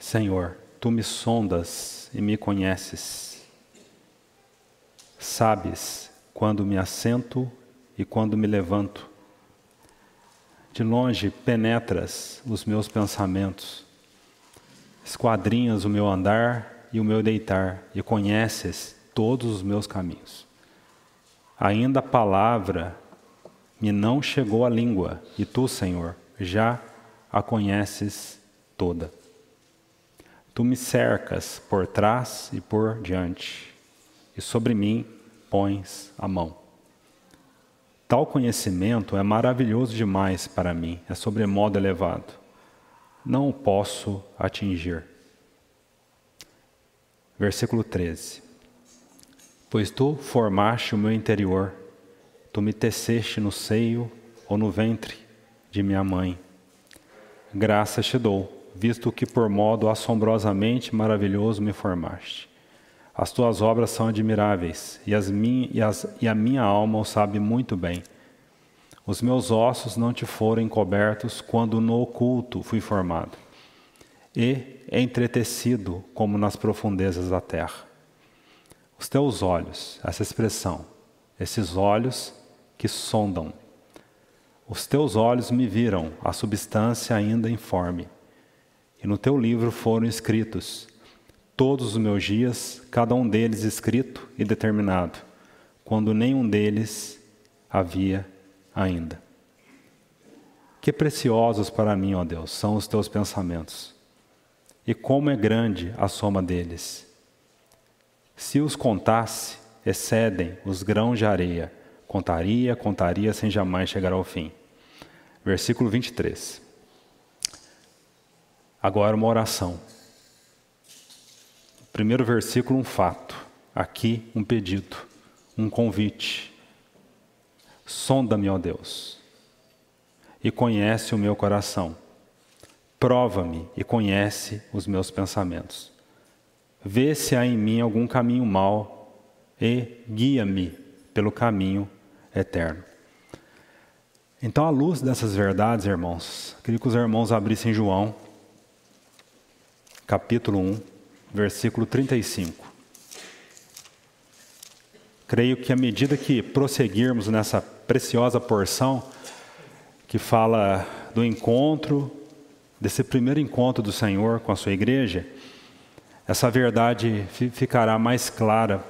Senhor, Tu me sondas e me conheces. Sabes quando me assento e quando me levanto. De longe penetras os meus pensamentos. Esquadrinhas o meu andar e o meu deitar, e conheces todos os meus caminhos. Ainda a palavra me não chegou à língua, e Tu, Senhor, já a conheces toda. Tu me cercas por trás e por diante, e sobre mim pões a mão. Tal conhecimento é maravilhoso demais para mim, é sobremodo elevado. Não o posso atingir. Versículo 13. Pois Tu formaste o meu interior, Tu me teceste no seio ou no ventre de minha mãe. Graças Te dou, visto que por modo assombrosamente maravilhoso me formaste. As Tuas obras são admiráveis, e a minha alma o sabe muito bem. Os meus ossos não Te foram encobertos quando no oculto fui formado, e entretecido como nas profundezas da terra. Os Teus olhos, essa expressão, esses olhos que sondam. Os Teus olhos me viram, a substância ainda informe. E no Teu livro foram escritos todos os meus dias, cada um deles escrito e determinado, quando nenhum deles havia ainda. Que preciosos para mim, ó Deus, são os Teus pensamentos, e como é grande a soma deles. Se os contasse, excedem os grãos de areia. Contaria, sem jamais chegar ao fim. Versículo 23. Agora uma oração. Primeiro versículo, um fato. Aqui, um pedido, um convite. Sonda-me, ó Deus, e conhece o meu coração. Prova-me e conhece os meus pensamentos. Vê se há em mim algum caminho mau e guia-me pelo caminho eterno. Então, à luz dessas verdades, irmãos, queria que os irmãos abrissem João, capítulo 1, versículo 35. Creio que à medida que prosseguirmos nessa preciosa porção, que fala do encontro, desse primeiro encontro do Senhor com a sua igreja, essa verdade ficará mais clara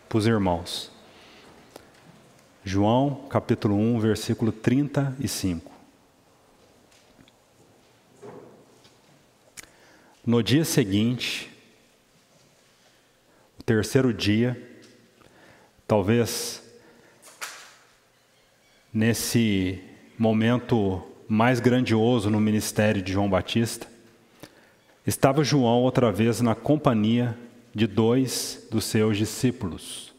para os irmãos. João, capítulo 1, versículo 35. No dia seguinte, o terceiro dia, talvez nesse momento mais grandioso no ministério de João Batista, estava João outra vez na companhia de 2 dos seus discípulos.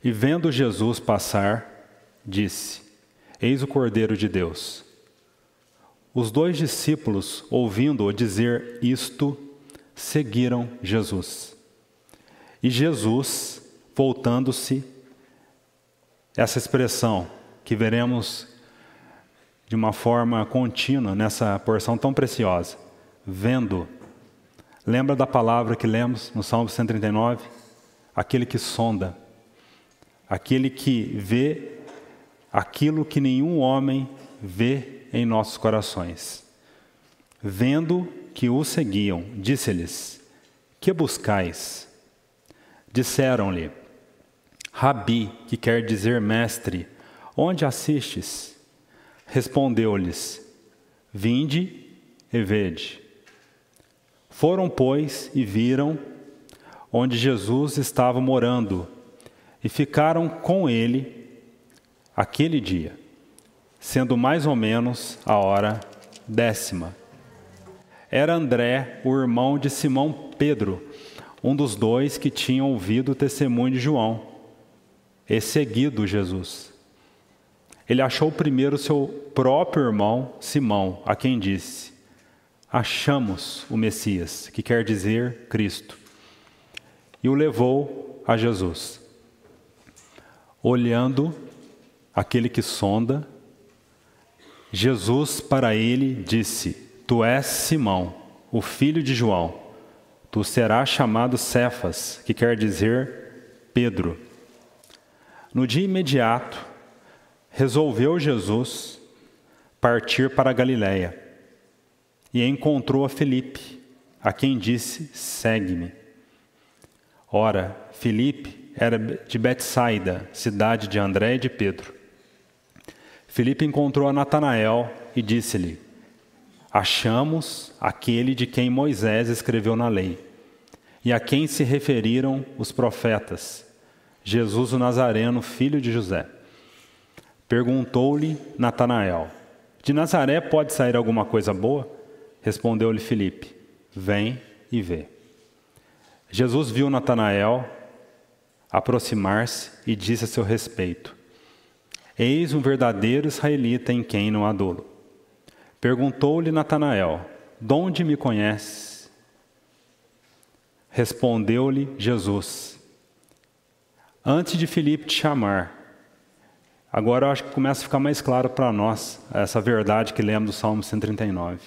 E vendo Jesus passar, disse: Eis o Cordeiro de Deus. Os 2 discípulos, ouvindo-o dizer isto, seguiram Jesus. E Jesus, voltando-se, essa expressão que veremos de uma forma contínua nessa porção tão preciosa, vendo. Lembra da palavra que lemos no Salmo 139? Aquele que sonda, aquele que vê aquilo que nenhum homem vê em nossos corações. Vendo que o seguiam, disse-lhes: Que buscais? Disseram-lhe: Rabi, que quer dizer mestre, onde assistes? Respondeu-lhes: Vinde e vede. Foram, pois, e viram onde Jesus estava morando, e ficaram com ele aquele dia, sendo mais ou menos a hora 10ª. Era André, o irmão de Simão Pedro, um dos 2 que tinham ouvido o testemunho de João, e seguido Jesus. Ele achou primeiro seu próprio irmão Simão, a quem disse: Achamos o Messias, que quer dizer Cristo. E o levou a Jesus. Olhando aquele que sonda, Jesus para ele disse: Tu és Simão, o filho de João. Tu serás chamado Cefas, que quer dizer Pedro. No dia imediato, resolveu Jesus partir para a Galiléia e encontrou a Filipe, a quem disse: segue-me. Ora, Filipe era de Betsaida, cidade de André e de Pedro. Filipe encontrou a Natanael e disse-lhe: achamos aquele de quem Moisés escreveu na lei, e a quem se referiram os profetas, Jesus o Nazareno, filho de José. Perguntou-lhe Natanael: de Nazaré pode sair alguma coisa boa? Respondeu-lhe Filipe: vem e vê. Jesus viu Natanael aproximar-se e disse a seu respeito: eis um verdadeiro israelita em quem não há dolo. Perguntou-lhe Natanael: de onde me conheces? Respondeu-lhe Jesus: antes de Filipe te chamar. Agora eu acho que começa a ficar mais claro para nós essa verdade que lemos do Salmo 139.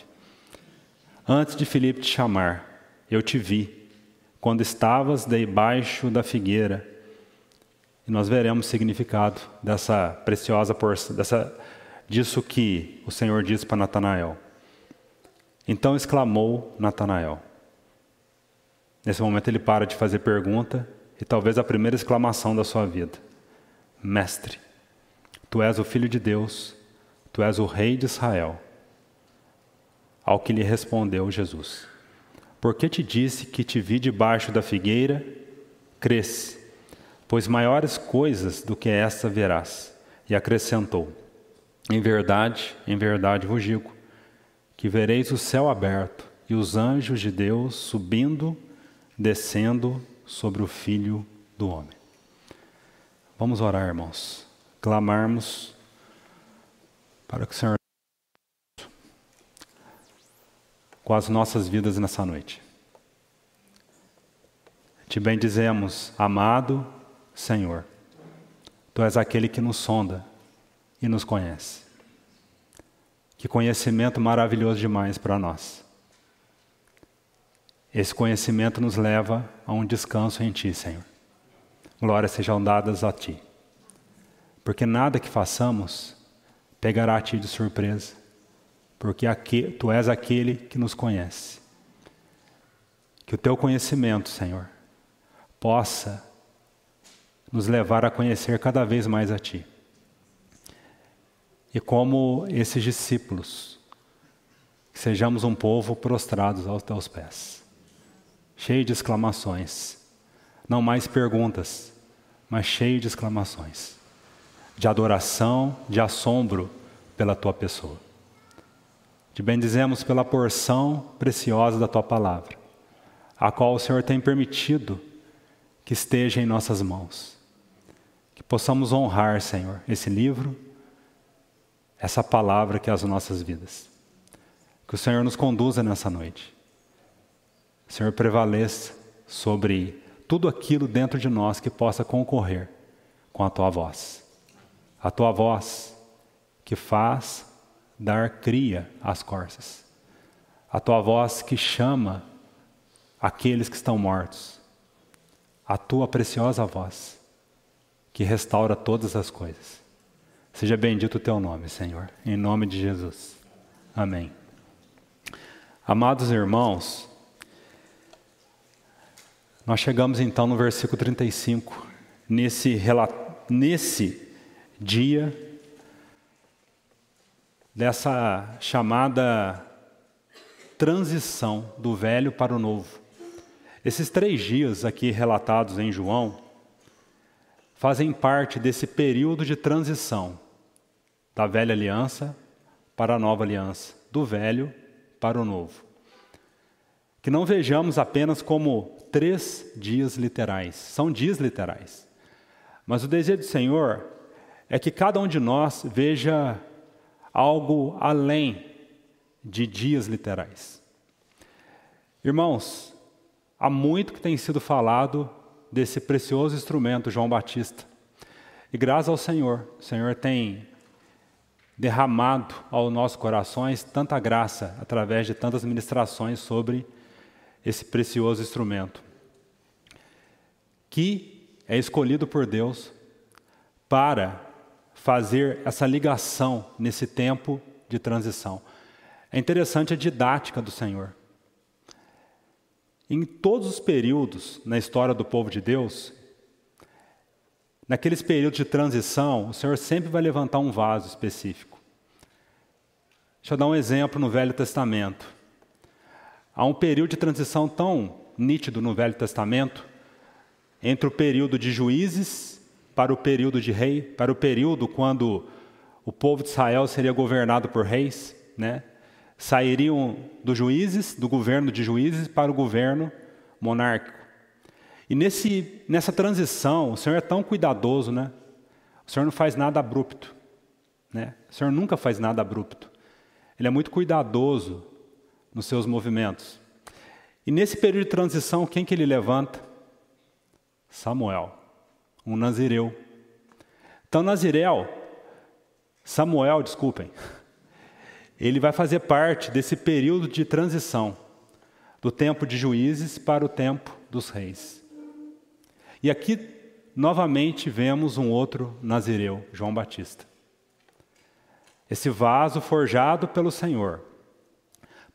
Antes de Filipe te chamar, eu te vi, quando estavas debaixo da figueira. E nós veremos o significado dessa preciosa porção, disso que o Senhor disse para Natanael. Então exclamou Natanael. Nesse momento ele para de fazer pergunta, e talvez a primeira exclamação da sua vida: Mestre, tu és o Filho de Deus, tu és o Rei de Israel. Ao que lhe respondeu Jesus: por que te disse que te vi debaixo da figueira? Crês, pois maiores coisas do que esta verás. E acrescentou: em verdade vos digo, que vereis o céu aberto e os anjos de Deus subindo, descendo sobre o Filho do Homem. Vamos orar, irmãos. Clamarmos para que o Senhor com as nossas vidas nessa noite. Te bendizemos, amado Senhor. Tu és aquele que nos sonda e nos conhece. Que conhecimento maravilhoso demais para nós. Esse conhecimento nos leva a um descanso em Ti, Senhor. Glórias sejam dadas a Ti. Porque nada que façamos pegará a Ti de surpresa. Porque Tu és aquele que nos conhece. Que o Teu conhecimento, Senhor, possa nos levar a conhecer cada vez mais a Ti. E como esses discípulos, que sejamos um povo prostrados aos Teus pés, cheio de exclamações, não mais perguntas, mas cheio de exclamações, de adoração, de assombro pela Tua pessoa. Te bendizemos pela porção preciosa da Tua palavra, a qual o Senhor tem permitido que esteja em nossas mãos. Que possamos honrar, Senhor, esse livro, essa palavra que é as nossas vidas. Que o Senhor nos conduza nessa noite. O Senhor prevaleça sobre tudo aquilo dentro de nós que possa concorrer com a Tua voz. A Tua voz que faz dar cria às corças. A Tua voz que chama aqueles que estão mortos. A Tua preciosa voz que restaura todas as coisas. Seja bendito o Teu nome, Senhor, em nome de Jesus. Amém. Amados irmãos, nós chegamos então no versículo 35, nesse dia dessa chamada transição do velho para o novo. Esses 3 dias aqui relatados em João fazem parte desse período de transição da velha aliança para a nova aliança, do velho para o novo. Que não vejamos apenas como 3 dias literais, são dias literais. Mas o desejo do Senhor é que cada um de nós veja algo além de dias literais. Irmãos, há muito que tem sido falado desse precioso instrumento, João Batista. E graças ao Senhor, o Senhor tem derramado aos nossos corações tanta graça através de tantas ministrações sobre esse precioso instrumento, que é escolhido por Deus para fazer essa ligação nesse tempo de transição. É interessante a didática do Senhor. Em todos os períodos na história do povo de Deus, naqueles períodos de transição, o Senhor sempre vai levantar um vaso específico. Deixa eu dar um exemplo no Velho Testamento. Há um período de transição tão nítido no Velho Testamento, entre o período de juízes para o período de rei, para o período quando o povo de Israel seria governado por reis, né? Sairiam dos juízes, do governo de juízes, para o governo monárquico. E nessa transição, o Senhor é tão cuidadoso, né? O Senhor não faz nada abrupto, né? O Senhor nunca faz nada abrupto. Ele é muito cuidadoso nos seus movimentos. E nesse período de transição, quem que ele levanta? Samuel, um nazireu. Então, Samuel, ele vai fazer parte desse período de transição, do tempo de juízes para o tempo dos reis. E aqui, novamente, vemos um outro nazireu, João Batista. Esse vaso forjado pelo Senhor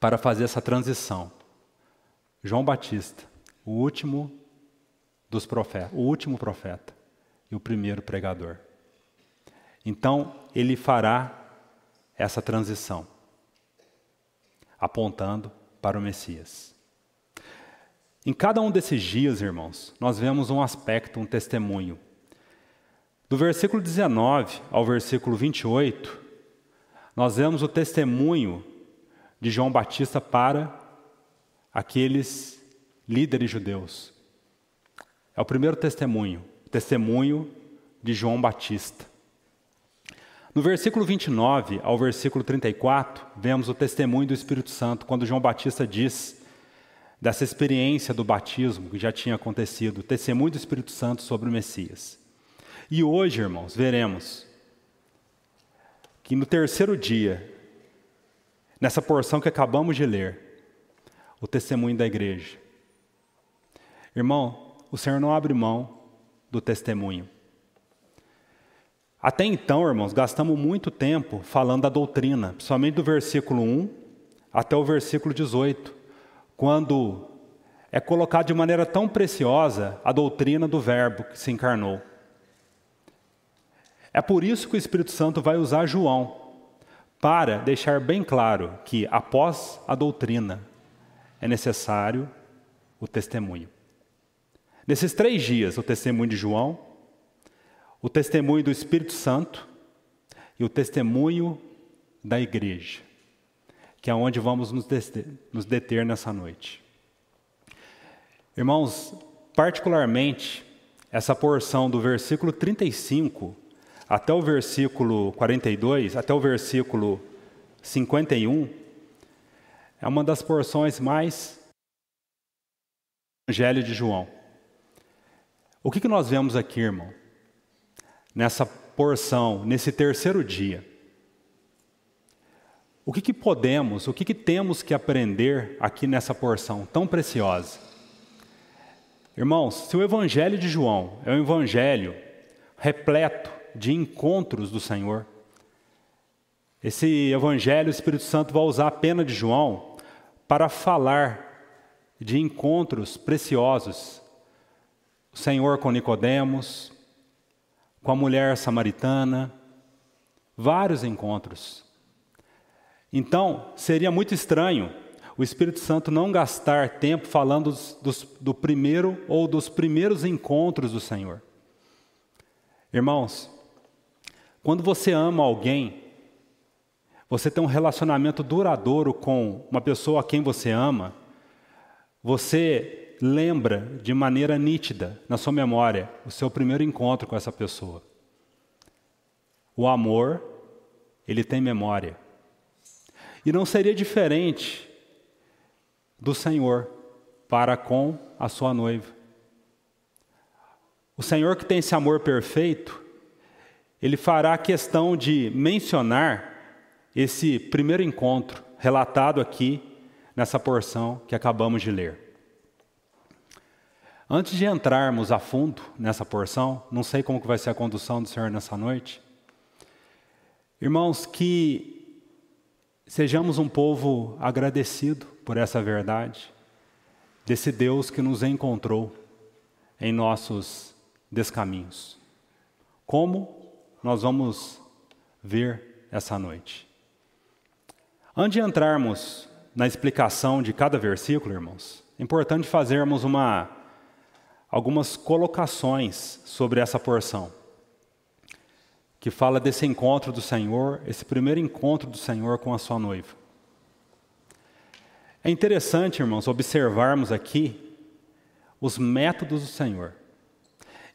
para fazer essa transição. João Batista, o último dos profetas, o último profeta e o primeiro pregador. Então, ele fará essa transição, apontando para o Messias. Em cada um desses dias, irmãos, nós vemos um aspecto, um testemunho. Do versículo 19 ao versículo 28, nós vemos o testemunho de João Batista para aqueles líderes judeus. É o primeiro testemunho, o testemunho de João Batista. No versículo 29 ao versículo 34, vemos o testemunho do Espírito Santo, quando João Batista diz dessa experiência do batismo que já tinha acontecido, o testemunho do Espírito Santo sobre o Messias. E hoje, irmãos, veremos que no terceiro dia, nessa porção que acabamos de ler, o testemunho da igreja. Irmão, o Senhor não abre mão do testemunho. Até então, irmãos, gastamos muito tempo falando da doutrina, principalmente do versículo 1 até o versículo 18, quando é colocado de maneira tão preciosa a doutrina do Verbo que se encarnou. É por isso que o Espírito Santo vai usar João, para deixar bem claro que, após a doutrina, é necessário o testemunho. Nesses 3 dias, o testemunho de João, o testemunho do Espírito Santo e o testemunho da igreja, que é onde vamos nos deter nessa noite. Irmãos, particularmente, essa porção do versículo 35 até o versículo 42, até o versículo 51, é uma das porções mais do Evangelho de João. O que nós vemos aqui, irmão? Nessa porção, nesse terceiro dia. O que podemos, o que temos que aprender aqui nessa porção tão preciosa? Irmãos, se o Evangelho de João é um evangelho repleto de encontros do Senhor, esse evangelho o Espírito Santo vai usar a pena de João para falar de encontros preciosos. O Senhor com Nicodemos, com a mulher samaritana, vários encontros. Então, seria muito estranho o Espírito Santo não gastar tempo falando do primeiro ou dos primeiros encontros do Senhor. Irmãos, quando você ama alguém, você tem um relacionamento duradouro com uma pessoa a quem você ama, você lembra de maneira nítida, na sua memória, o seu primeiro encontro com essa pessoa. O amor, ele tem memória. E não seria diferente do Senhor para com a sua noiva. O Senhor que tem esse amor perfeito, Ele fará questão de mencionar esse primeiro encontro relatado aqui nessa porção que acabamos de ler. Antes de entrarmos a fundo nessa porção, não sei como que vai ser a condução do Senhor nessa noite. Irmãos, que sejamos um povo agradecido por essa verdade, desse Deus que nos encontrou em nossos descaminhos. Como nós vamos ver essa noite. Antes de entrarmos na explicação de cada versículo, irmãos, é importante fazermos algumas colocações sobre essa porção, que fala desse encontro do Senhor, esse primeiro encontro do Senhor com a sua noiva. É interessante, irmãos, observarmos aqui os métodos do Senhor.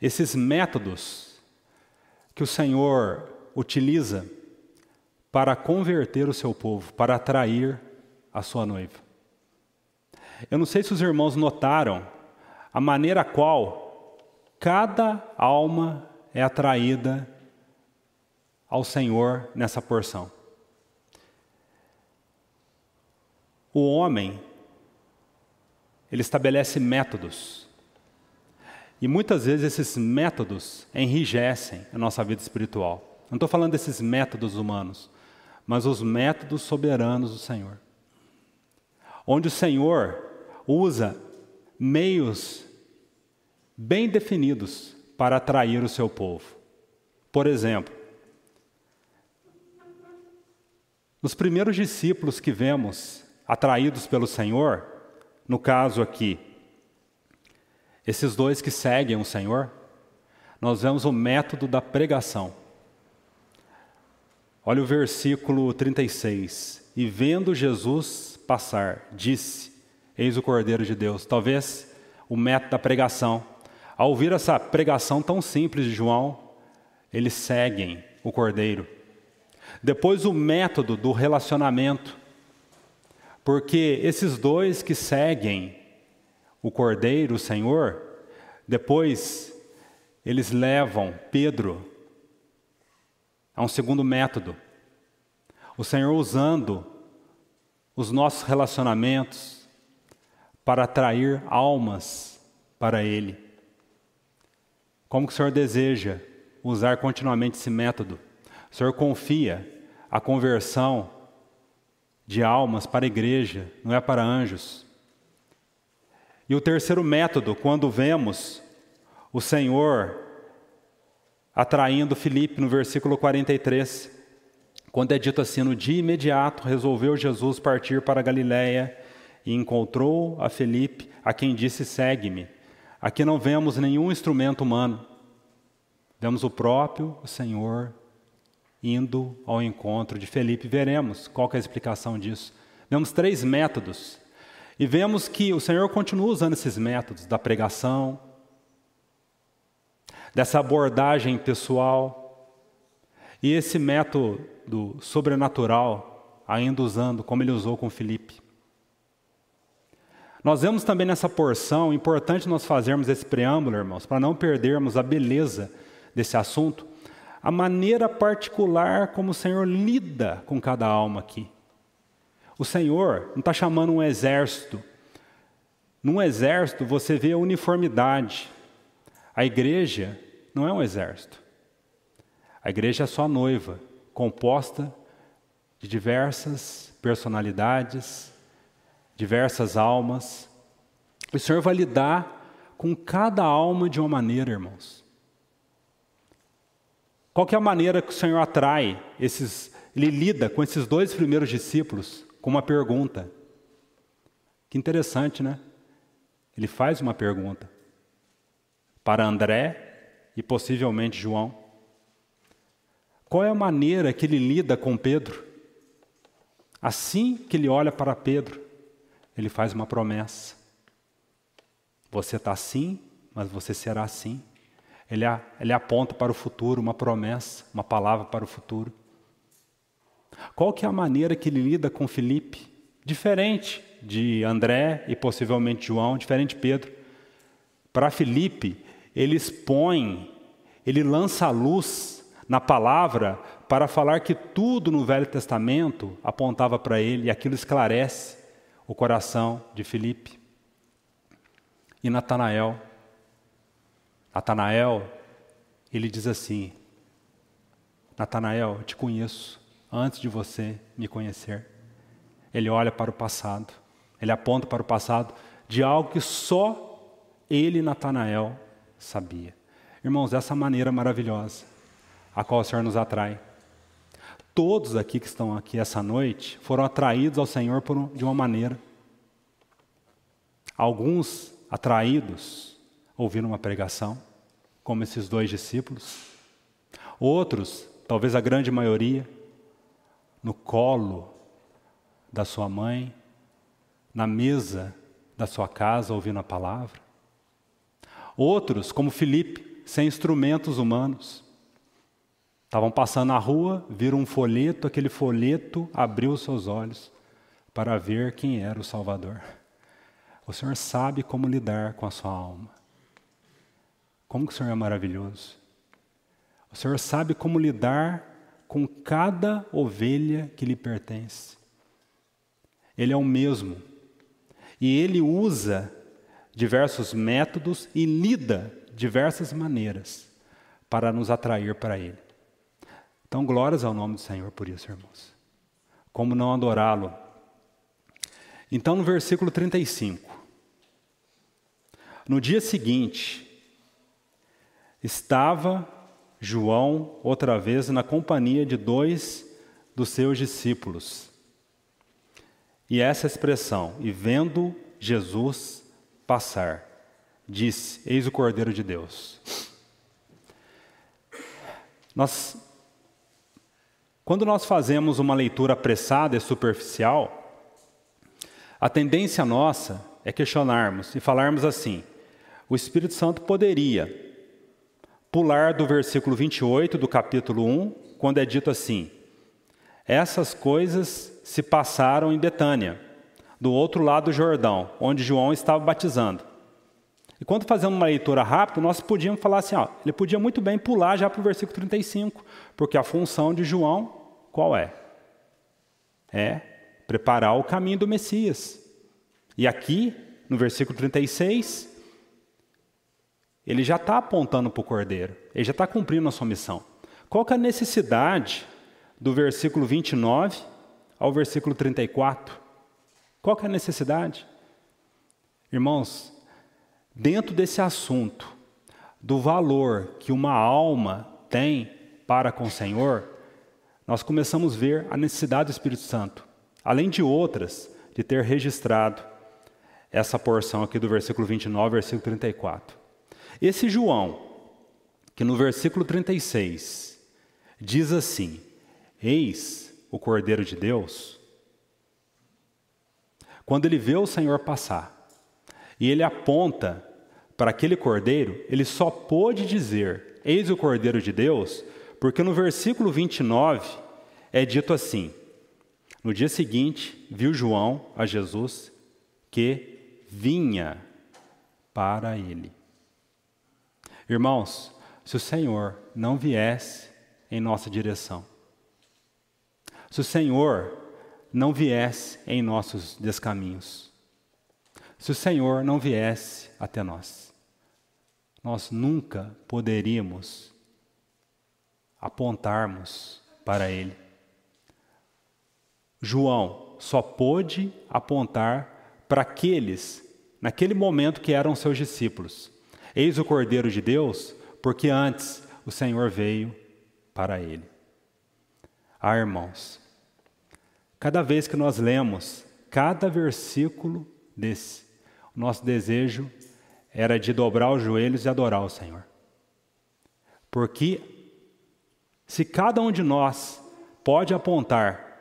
Esses métodos que o Senhor utiliza para converter o seu povo, para atrair a sua noiva. Eu não sei se os irmãos notaram a maneira a qual cada alma é atraída ao Senhor nessa porção. O homem, ele estabelece métodos. E muitas vezes esses métodos enrijecem a nossa vida espiritual. Não estou falando desses métodos humanos, mas os métodos soberanos do Senhor. Onde o Senhor usa meios bem definidos para atrair o seu povo. Por exemplo, nos primeiros discípulos que vemos atraídos pelo Senhor, no caso aqui, esses dois que seguem o Senhor, nós vemos o método da pregação. Olha o versículo 36. E vendo Jesus passar, disse: eis o Cordeiro de Deus. Talvez o método da pregação. Ao ouvir essa pregação tão simples de João, eles seguem o Cordeiro. Depois o método do relacionamento. Porque esses dois que seguem o Cordeiro, o Senhor, depois eles levam Pedro a um segundo método. O Senhor usando os nossos relacionamentos para atrair almas para Ele. Como que o Senhor deseja usar continuamente esse método? O Senhor confia a conversão de almas para a igreja, não é para anjos. E o terceiro método, quando vemos o Senhor atraindo Filipe no versículo 43, quando é dito assim: no dia imediato resolveu Jesus partir para a Galiléia e encontrou a Filipe, a quem disse: segue-me. Aqui não vemos nenhum instrumento humano, vemos o próprio Senhor indo ao encontro de Filipe. Veremos qual que é a explicação disso. Vemos 3 métodos. E vemos que o Senhor continua usando esses métodos da pregação, dessa abordagem pessoal, e esse método sobrenatural, ainda usando como Ele usou com Filipe. Nós vemos também nessa porção, importante nós fazermos esse preâmbulo, irmãos, para não perdermos a beleza desse assunto, a maneira particular como o Senhor lida com cada alma aqui. O Senhor não está chamando um exército. Num exército você vê a uniformidade. A igreja não é um exército. A igreja é só a noiva, composta de diversas personalidades, diversas almas. O Senhor vai lidar com cada alma de uma maneira, irmãos. Qual que é a maneira que o Senhor atrai Ele lida com esses 2 primeiros discípulos com uma pergunta. Que interessante, né? Ele faz uma pergunta para André e possivelmente João. Qual é a maneira que ele lida com Pedro? Assim que ele olha para Pedro, ele faz uma promessa. Você está assim, mas você será assim. Ele aponta para o futuro, uma promessa, uma palavra para o futuro. Qual que é a maneira que ele lida com Filipe? Diferente de André e possivelmente João, diferente de Pedro. Para Filipe, ele expõe, ele lança a luz na palavra para falar que tudo no Velho Testamento apontava para ele, e aquilo esclarece o coração de Filipe. E Natanael, ele diz assim: Natanael, eu te conheço antes de você me conhecer. Ele olha para o passado, ele aponta para o passado de algo que só ele, Natanael, sabia. Irmãos, essa maneira maravilhosa a qual o Senhor nos atrai. Todos aqui que estão aqui essa noite foram atraídos ao Senhor de uma maneira. Alguns atraídos ouviram uma pregação, como esses 2 discípulos. Outros, talvez a grande maioria, no colo da sua mãe, na mesa da sua casa, ouvindo a palavra. Outros, como Filipe, sem instrumentos humanos. Estavam passando na rua, viram um folheto, aquele folheto abriu os seus olhos para ver quem era o Salvador. O Senhor sabe como lidar com a sua alma. Como que o Senhor é maravilhoso. O Senhor sabe como lidar com cada ovelha que lhe pertence. Ele é o mesmo. E Ele usa diversos métodos e lida diversas maneiras para nos atrair para Ele. Então, glórias ao nome do Senhor por isso, irmãos. Como não adorá-lo? Então, no versículo 35. No dia seguinte, estava João outra vez na companhia de 2 dos seus discípulos. E essa expressão, e vendo Jesus passar, disse: eis o Cordeiro de Deus. Quando nós fazemos uma leitura apressada e superficial, a tendência nossa é questionarmos e falarmos assim: o Espírito Santo poderia pular do versículo 28 do capítulo 1, quando é dito assim: essas coisas se passaram em Betânia, do outro lado do Jordão, onde João estava batizando. E quando fazemos uma leitura rápida, nós podíamos falar assim, ele podia muito bem pular já para o versículo 35, porque a função de João, qual é? É preparar o caminho do Messias. E aqui, no versículo 36, ele já está apontando para o Cordeiro, ele já está cumprindo a sua missão. Qual que é a necessidade do versículo 29 ao versículo 34? Qual que é a necessidade? Irmãos, dentro desse assunto, do valor que uma alma tem para com o Senhor, nós começamos a ver a necessidade do Espírito Santo, além de outras, de ter registrado essa porção aqui do versículo 29 ao versículo 34. Esse João, que no versículo 36 diz assim: eis o Cordeiro de Deus, quando ele vê o Senhor passar, e ele aponta para aquele Cordeiro, ele só pôde dizer, eis o Cordeiro de Deus, porque no versículo 29 é dito assim: no dia seguinte, viu João a Jesus que vinha para ele. Irmãos, se o Senhor não viesse em nossa direção, se o Senhor não viesse em nossos descaminhos, se o Senhor não viesse até nós, nós nunca poderíamos apontarmos para Ele. João só pôde apontar para aqueles, naquele momento que eram seus discípulos. Eis o Cordeiro de Deus, porque antes o Senhor veio para ele. Irmãos, cada vez que nós lemos cada versículo desse, o nosso desejo era de dobrar os joelhos e adorar o Senhor. Porque se cada um de nós pode apontar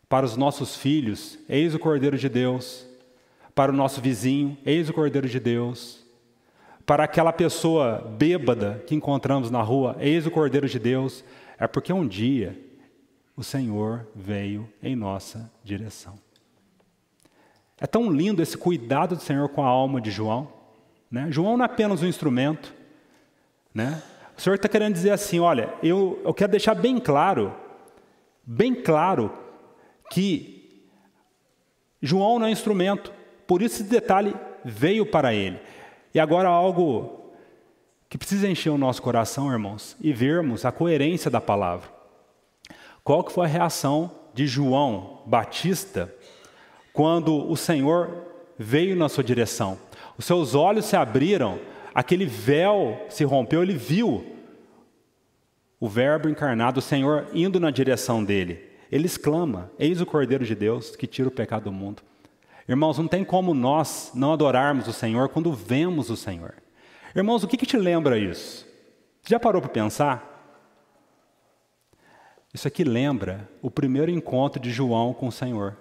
para os nossos filhos, eis o Cordeiro de Deus, para o nosso vizinho, eis o Cordeiro de Deus, para aquela pessoa bêbada que encontramos na rua, eis o Cordeiro de Deus, é porque um dia o Senhor veio em nossa direção. É tão lindo esse cuidado do Senhor com a alma de João, né? João não é apenas um instrumento, né? O Senhor está querendo dizer assim, olha, eu quero deixar bem claro que João não é instrumento, por isso esse detalhe veio para ele. E agora algo que precisa encher o nosso coração, irmãos, e vermos a coerência da palavra. Qual que foi a reação de João Batista quando o Senhor veio na sua direção? Os seus olhos se abriram, aquele véu se rompeu, ele viu o Verbo encarnado, o Senhor indo na direção dele. Ele exclama, eis o Cordeiro de Deus que tira o pecado do mundo. Irmãos, não tem como nós não adorarmos o Senhor quando vemos o Senhor. Irmãos, o que te lembra isso? Já parou para pensar? Isso aqui lembra o primeiro encontro de João com o Senhor.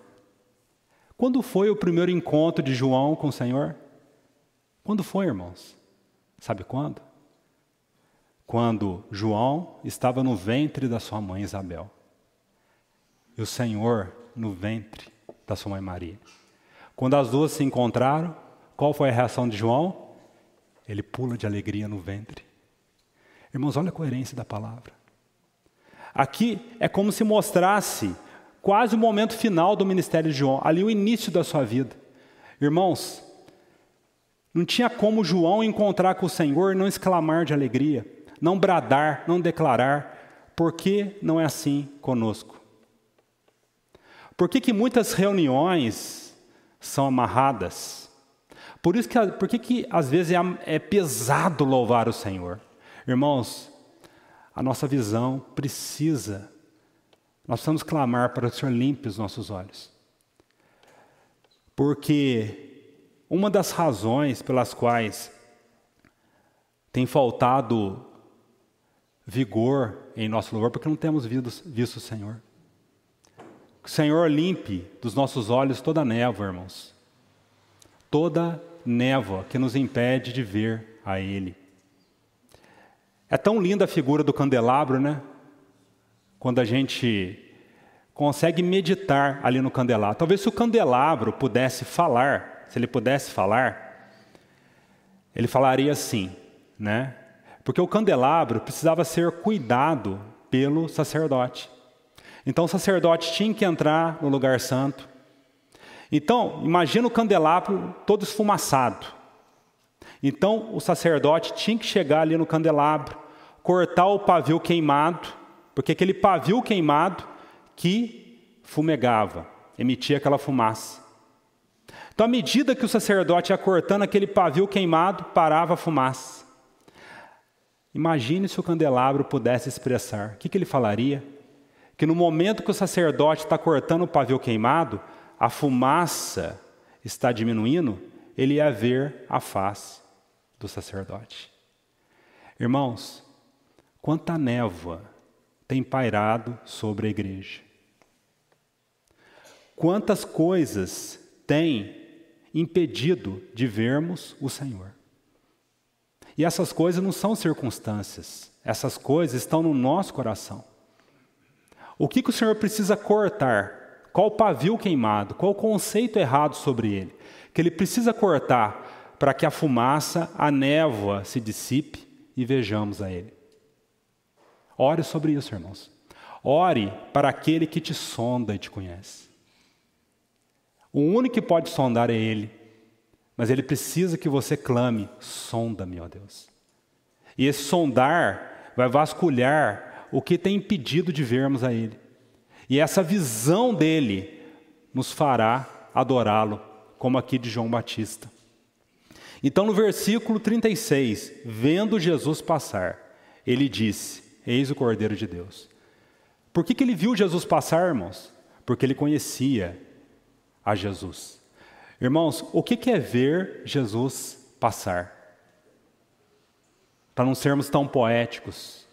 Quando foi o primeiro encontro de João com o Senhor? Quando foi, irmãos? Sabe quando? Quando João estava no ventre da sua mãe Isabel. E o Senhor no ventre da sua mãe Maria. Quando as duas se encontraram, qual foi a reação de João? Ele pula de alegria no ventre. Irmãos, olha a coerência da palavra. Aqui é como se mostrasse quase o momento final do ministério de João, ali o início da sua vida. Irmãos, não tinha como João encontrar com o Senhor e não exclamar de alegria, não bradar, não declarar, porque não é assim conosco. Por que muitas reuniões são amarradas? Por que às vezes é pesado louvar o Senhor? Irmãos, a nossa visão nós precisamos clamar para que o Senhor limpe os nossos olhos. Porque uma das razões pelas quais tem faltado vigor em nosso louvor, porque não temos visto o Senhor. Que o Senhor limpe dos nossos olhos toda a névoa, irmãos. Toda névoa que nos impede de ver a Ele. É tão linda a figura do candelabro, né? Quando a gente consegue meditar ali no candelabro. Talvez se o candelabro pudesse falar, se ele pudesse falar, ele falaria assim, né? Porque o candelabro precisava ser cuidado pelo sacerdote. Então o sacerdote tinha que entrar no lugar santo. Então, imagina o candelabro todo esfumaçado. Então o sacerdote tinha que chegar ali no candelabro, cortar o pavio queimado, porque aquele pavio queimado que fumegava, emitia aquela fumaça. Então, à medida que o sacerdote ia cortando aquele pavio queimado, parava a fumaça. Imagine se o candelabro pudesse expressar. O que ele falaria? Que no momento que o sacerdote está cortando o pavio queimado, a fumaça está diminuindo, ele ia ver a face do sacerdote. Irmãos, quanta névoa tem pairado sobre a igreja. Quantas coisas tem impedido de vermos o Senhor. E essas coisas não são circunstâncias, essas coisas estão no nosso coração. O que o Senhor precisa cortar? Qual o pavio queimado? Qual o conceito errado sobre ele? Que ele precisa cortar para que a fumaça, a névoa se dissipe e vejamos a ele. Ore sobre isso, irmãos. Ore para aquele que te sonda e te conhece. O único que pode sondar é Ele. Mas Ele precisa que você clame, sonda-me, ó Deus. E esse sondar vai vasculhar o que tem impedido de vermos a Ele. E essa visão dEle nos fará adorá-lo, como aqui de João Batista. Então no versículo 36, vendo Jesus passar, ele disse, eis o Cordeiro de Deus. Por que ele viu Jesus passar, irmãos? Porque ele conhecia a Jesus. Irmãos, o que é ver Jesus passar? Para não sermos tão poéticos.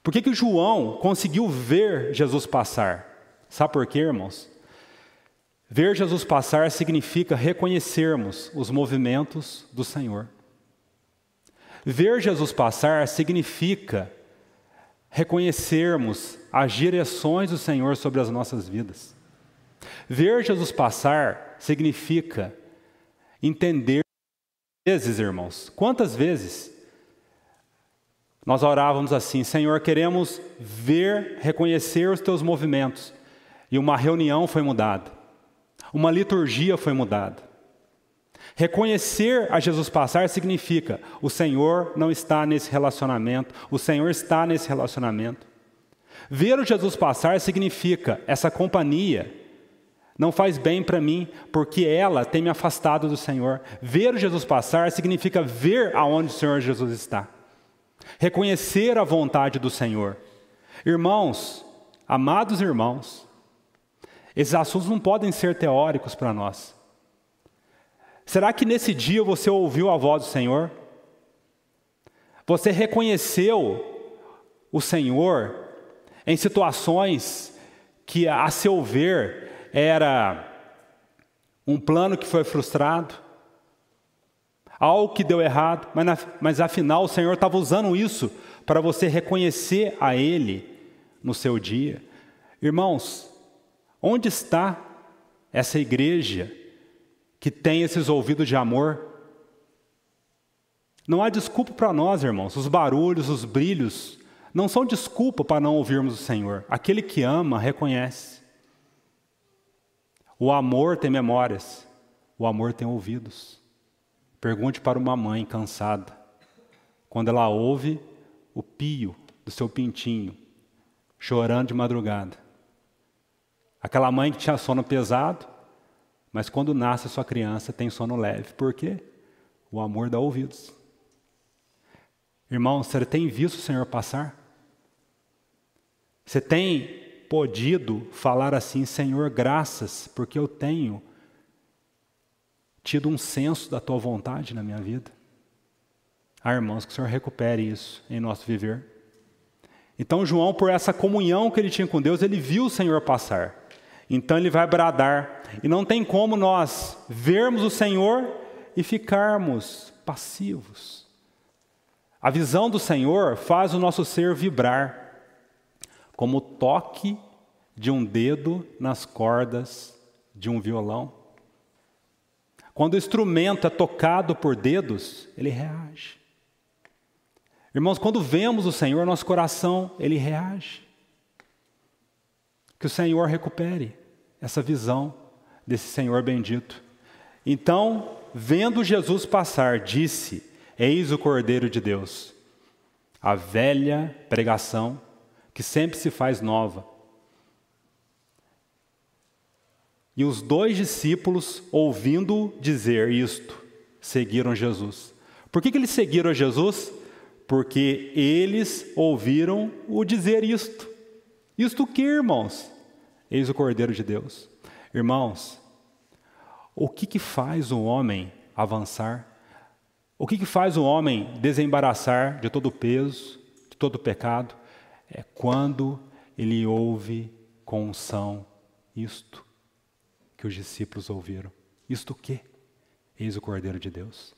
Por que João conseguiu ver Jesus passar? Sabe por quê, irmãos? Ver Jesus passar significa reconhecermos os movimentos do Senhor. Ver Jesus passar significa reconhecermos as direções do Senhor sobre as nossas vidas. Ver Jesus passar significa entender, vezes, irmãos, quantas vezes Nós orávamos assim: Senhor, queremos ver, reconhecer os teus movimentos. E uma reunião foi mudada. Uma liturgia foi mudada. Reconhecer a Jesus passar significa: o Senhor não está nesse relacionamento, o Senhor está nesse relacionamento. Ver o Jesus passar significa: essa companhia não faz bem para mim, porque ela tem me afastado do Senhor. Ver o Jesus passar significa ver aonde o Senhor Jesus está. Reconhecer a vontade do Senhor. Irmãos, amados irmãos, esses assuntos não podem ser teóricos para nós. Será que nesse dia você ouviu a voz do Senhor? Você reconheceu o Senhor em situações que, a seu ver, era um plano que foi frustrado, algo que deu errado, mas afinal o Senhor estava usando isso para você reconhecer a Ele no seu dia? Irmãos, onde está essa igreja que tem esses ouvidos de amor? Não há desculpa para nós, irmãos. Os barulhos, os brilhos, não são desculpa para não ouvirmos o Senhor. Aquele que ama, reconhece. O amor tem memórias, o amor tem ouvidos. Pergunte para uma mãe cansada, quando ela ouve o pio do seu pintinho, chorando de madrugada. Aquela mãe que tinha sono pesado, mas quando nasce a sua criança tem sono leve. Por quê? O amor dá ouvidos. Irmão, você tem visto o Senhor passar? Você tem podido falar assim: Senhor, graças, porque eu tenho tido um senso da Tua vontade na minha vida? Irmãos, que o Senhor recupere isso em nosso viver. Então João, por essa comunhão que ele tinha com Deus, ele viu o Senhor passar. Então ele vai bradar. E não tem como nós vermos o Senhor e ficarmos passivos. A visão do Senhor faz o nosso ser vibrar, como o toque de um dedo nas cordas de um violão. Quando o instrumento é tocado por dedos, ele reage. Irmãos, quando vemos o Senhor, nosso coração, ele reage. Que o Senhor recupere essa visão desse Senhor bendito. Então, vendo Jesus passar, disse: Eis o Cordeiro de Deus. A velha pregação que sempre se faz nova. E os 2 discípulos, ouvindo dizer isto, seguiram Jesus. Por que eles seguiram Jesus? Porque eles ouviram o dizer isto. Isto o que, irmãos? Eis o Cordeiro de Deus. Irmãos, o que faz o homem avançar? O que faz o homem desembaraçar de todo o peso, de todo o pecado? É quando ele ouve com unção isto que os discípulos ouviram. Isto o quê? Eis o Cordeiro de Deus.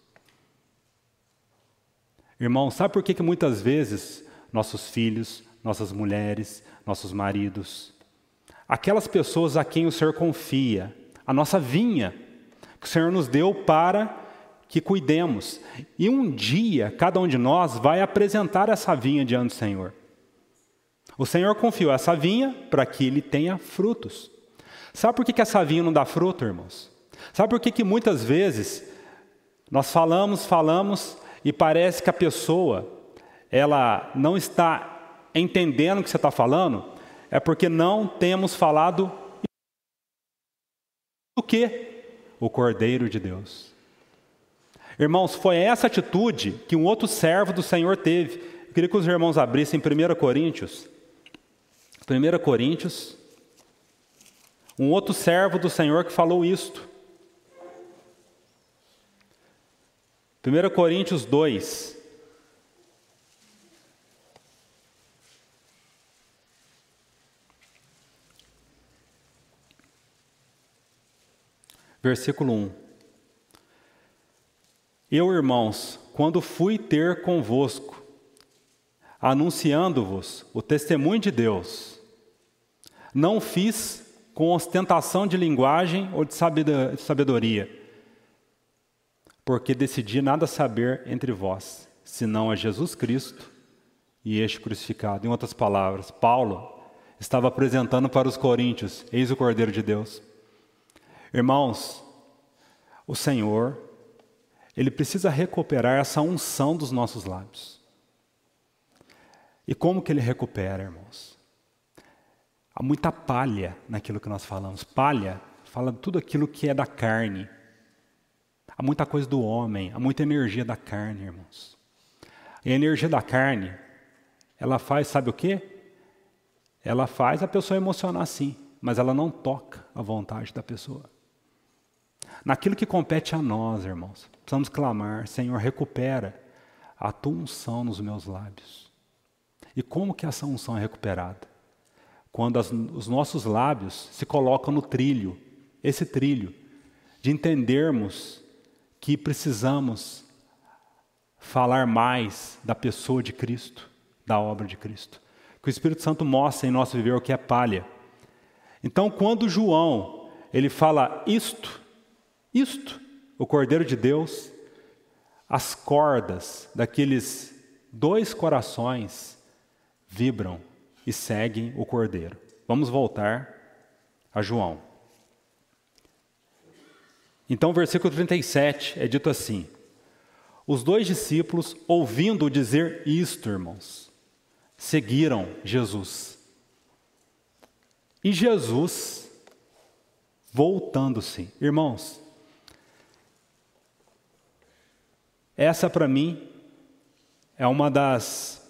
Irmão, sabe por que muitas vezes nossos filhos, nossas mulheres, nossos maridos, aquelas pessoas a quem o Senhor confia, a nossa vinha, que o Senhor nos deu para que cuidemos, e um dia cada um de nós vai apresentar essa vinha diante do Senhor. O Senhor confiou essa vinha para que ele tenha frutos. Sabe por que essa vinha não dá fruto, irmãos? Sabe por que muitas vezes nós falamos e parece que a pessoa, ela não está entendendo o que você está falando? É porque não temos falado o quê? O Cordeiro de Deus. Irmãos, foi essa atitude que um outro servo do Senhor teve. Eu queria que os irmãos abrissem 1 Coríntios. 1 Coríntios. Um outro servo do Senhor que falou isto. 1 Coríntios 2. Versículo 1. Eu, irmãos, quando fui ter convosco, anunciando-vos o testemunho de Deus, não fiz com ostentação de linguagem ou de sabedoria, porque decidi nada saber entre vós, senão a Jesus Cristo e este crucificado. Em outras palavras, Paulo estava apresentando para os coríntios: eis o Cordeiro de Deus. Irmãos, o Senhor, Ele precisa recuperar essa unção dos nossos lábios. E como que Ele recupera, irmãos? Há muita palha naquilo que nós falamos. Palha fala de tudo aquilo que é da carne. Há muita coisa do homem, há muita energia da carne, irmãos. E a energia da carne, ela faz, sabe o quê? Ela faz a pessoa emocionar sim, mas ela não toca a vontade da pessoa. Naquilo que compete a nós, irmãos, precisamos clamar: Senhor, recupera a tua unção nos meus lábios. E como que essa unção é recuperada? Quando os nossos lábios se colocam no trilho, esse trilho, de entendermos que precisamos falar mais da pessoa de Cristo, da obra de Cristo. Que o Espírito Santo mostre em nosso viver o que é palha. Então, quando João, ele fala isto, o Cordeiro de Deus, as cordas daqueles dois corações vibram e seguem o Cordeiro. Vamos voltar a João. Então, o versículo 37 é dito assim: os dois discípulos, ouvindo dizer isto, irmãos, seguiram Jesus. E Jesus, voltando-se, irmãos, essa para mim é uma das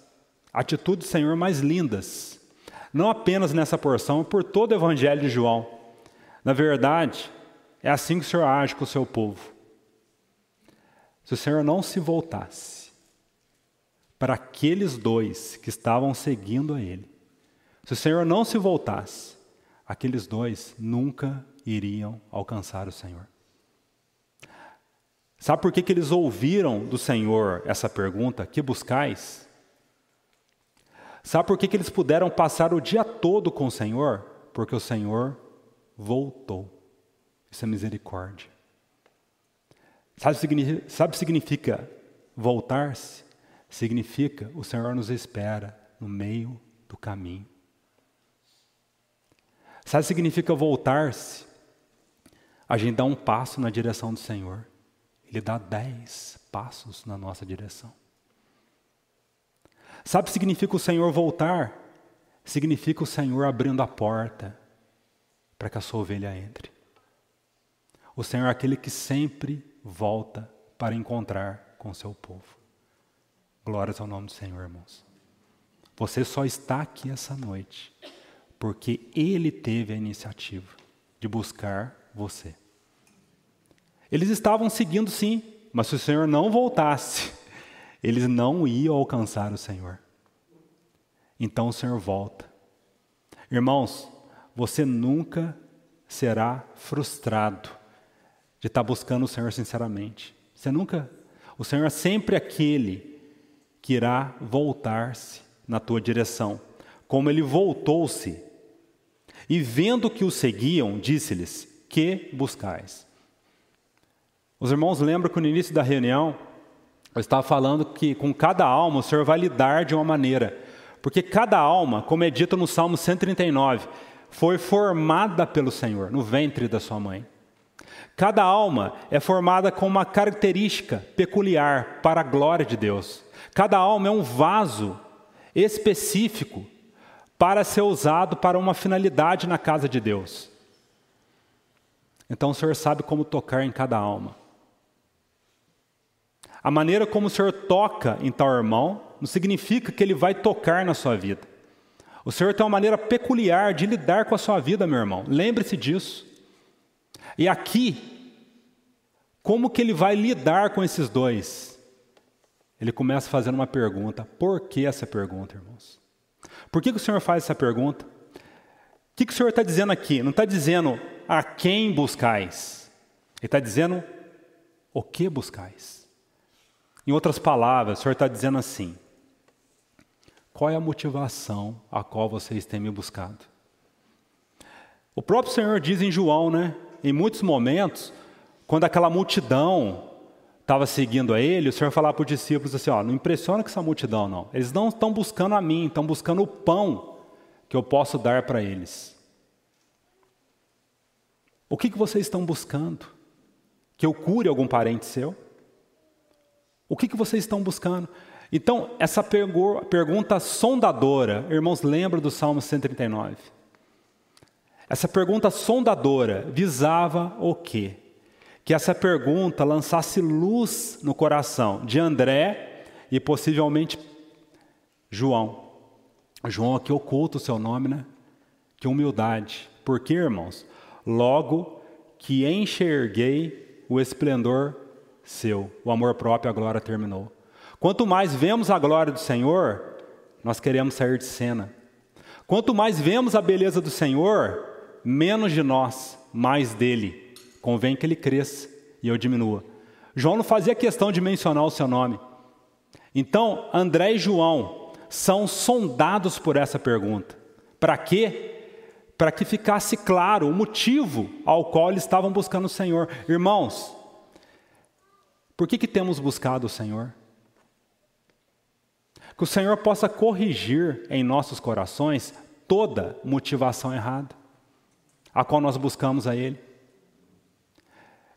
atitudes do Senhor mais lindas, não apenas nessa porção, mas por todo o Evangelho de João. Na verdade, é assim que o Senhor age com o seu povo. Se o Senhor não se voltasse para aqueles dois que estavam seguindo a Ele, se o Senhor não se voltasse, aqueles dois nunca iriam alcançar o Senhor. Sabe por que eles ouviram do Senhor essa pergunta? Que buscais? Sabe por que eles puderam passar o dia todo com o Senhor? Porque o Senhor voltou. Isso é misericórdia. Sabe o que significa voltar-se? Significa o Senhor nos espera no meio do caminho. Sabe o que significa voltar-se? A gente dá um passo na direção do Senhor. Ele dá 10 passos na nossa direção. Sabe o que significa o Senhor voltar? Significa o Senhor abrindo a porta para que a sua ovelha entre. O Senhor é aquele que sempre volta para encontrar com o seu povo. Glórias ao nome do Senhor, irmãos. Você só está aqui essa noite porque Ele teve a iniciativa de buscar você. Eles estavam seguindo sim, mas se o Senhor não voltasse, eles não iam alcançar o Senhor. Então o Senhor volta. Irmãos, você nunca será frustrado de estar buscando o Senhor sinceramente. O Senhor é sempre aquele que irá voltar-se na tua direção. Como Ele voltou-se, e vendo que o seguiam, disse-lhes: que buscais? Os irmãos lembram que no início da reunião, eu estava falando que com cada alma o Senhor vai lidar de uma maneira. Porque cada alma, como é dito no Salmo 139, foi formada pelo Senhor, no ventre da sua mãe. Cada alma é formada com uma característica peculiar para a glória de Deus. Cada alma é um vaso específico para ser usado para uma finalidade na casa de Deus. Então o Senhor sabe como tocar em cada alma. A maneira como o Senhor toca em tal irmão não significa que Ele vai tocar na sua vida. O Senhor tem uma maneira peculiar de lidar com a sua vida, meu irmão. Lembre-se disso. E aqui, como que Ele vai lidar com esses dois? Ele começa fazendo uma pergunta. Por que essa pergunta, irmãos? Por que o Senhor faz essa pergunta? O que o Senhor está dizendo aqui? Não está dizendo a quem buscais. Ele está dizendo o que buscais. Em outras palavras, o Senhor está dizendo assim: qual é a motivação a qual vocês têm me buscado? O próprio Senhor diz em João, em muitos momentos, quando aquela multidão estava seguindo a ele, o Senhor falava para os discípulos assim, ó, não impressiona com essa multidão não. Eles não estão buscando a mim, estão buscando o pão que eu posso dar para eles. O que vocês estão buscando? Que eu cure algum parente seu? O que vocês estão buscando? Então, essa pergunta sondadora, irmãos, lembra do Salmo 139? Essa pergunta sondadora visava o quê? Que essa pergunta lançasse luz no coração de André e possivelmente João. João aqui oculta o seu nome, né? Que humildade. Por quê, irmãos? Logo que enxerguei o esplendor seu, o amor próprio, a glória terminou. Quanto mais vemos a glória do Senhor, nós queremos sair de cena. Quanto mais vemos a beleza do Senhor, menos de nós, mais dele. Convém que ele cresça e eu diminua. João não fazia questão de mencionar o seu nome. Então, André e João são sondados por essa pergunta. Para quê? Para que ficasse claro o motivo ao qual eles estavam buscando o Senhor. Irmãos, por que temos buscado o Senhor? Que o Senhor possa corrigir em nossos corações toda motivação errada, a qual nós buscamos a Ele.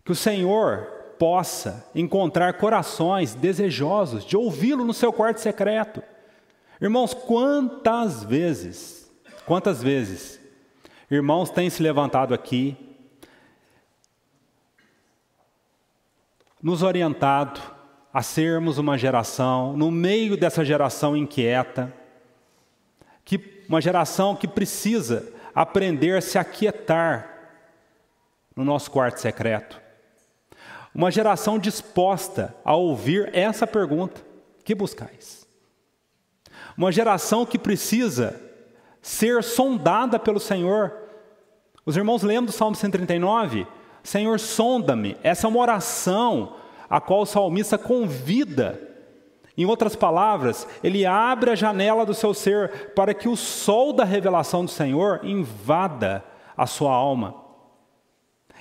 Que o Senhor possa encontrar corações desejosos de ouvi-lo no seu quarto secreto. Irmãos, quantas vezes, irmãos têm se levantado aqui, nos orientado a sermos uma geração, no meio dessa geração inquieta, uma geração que precisa aprender a se aquietar no nosso quarto secreto. Uma geração disposta a ouvir essa pergunta: que buscais? Uma geração que precisa ser sondada pelo Senhor. Os irmãos lembram do Salmo 139? Senhor, sonda-me. Essa é uma oração a qual o salmista convida. Em outras palavras, ele abre a janela do seu ser para que o sol da revelação do Senhor invada a sua alma.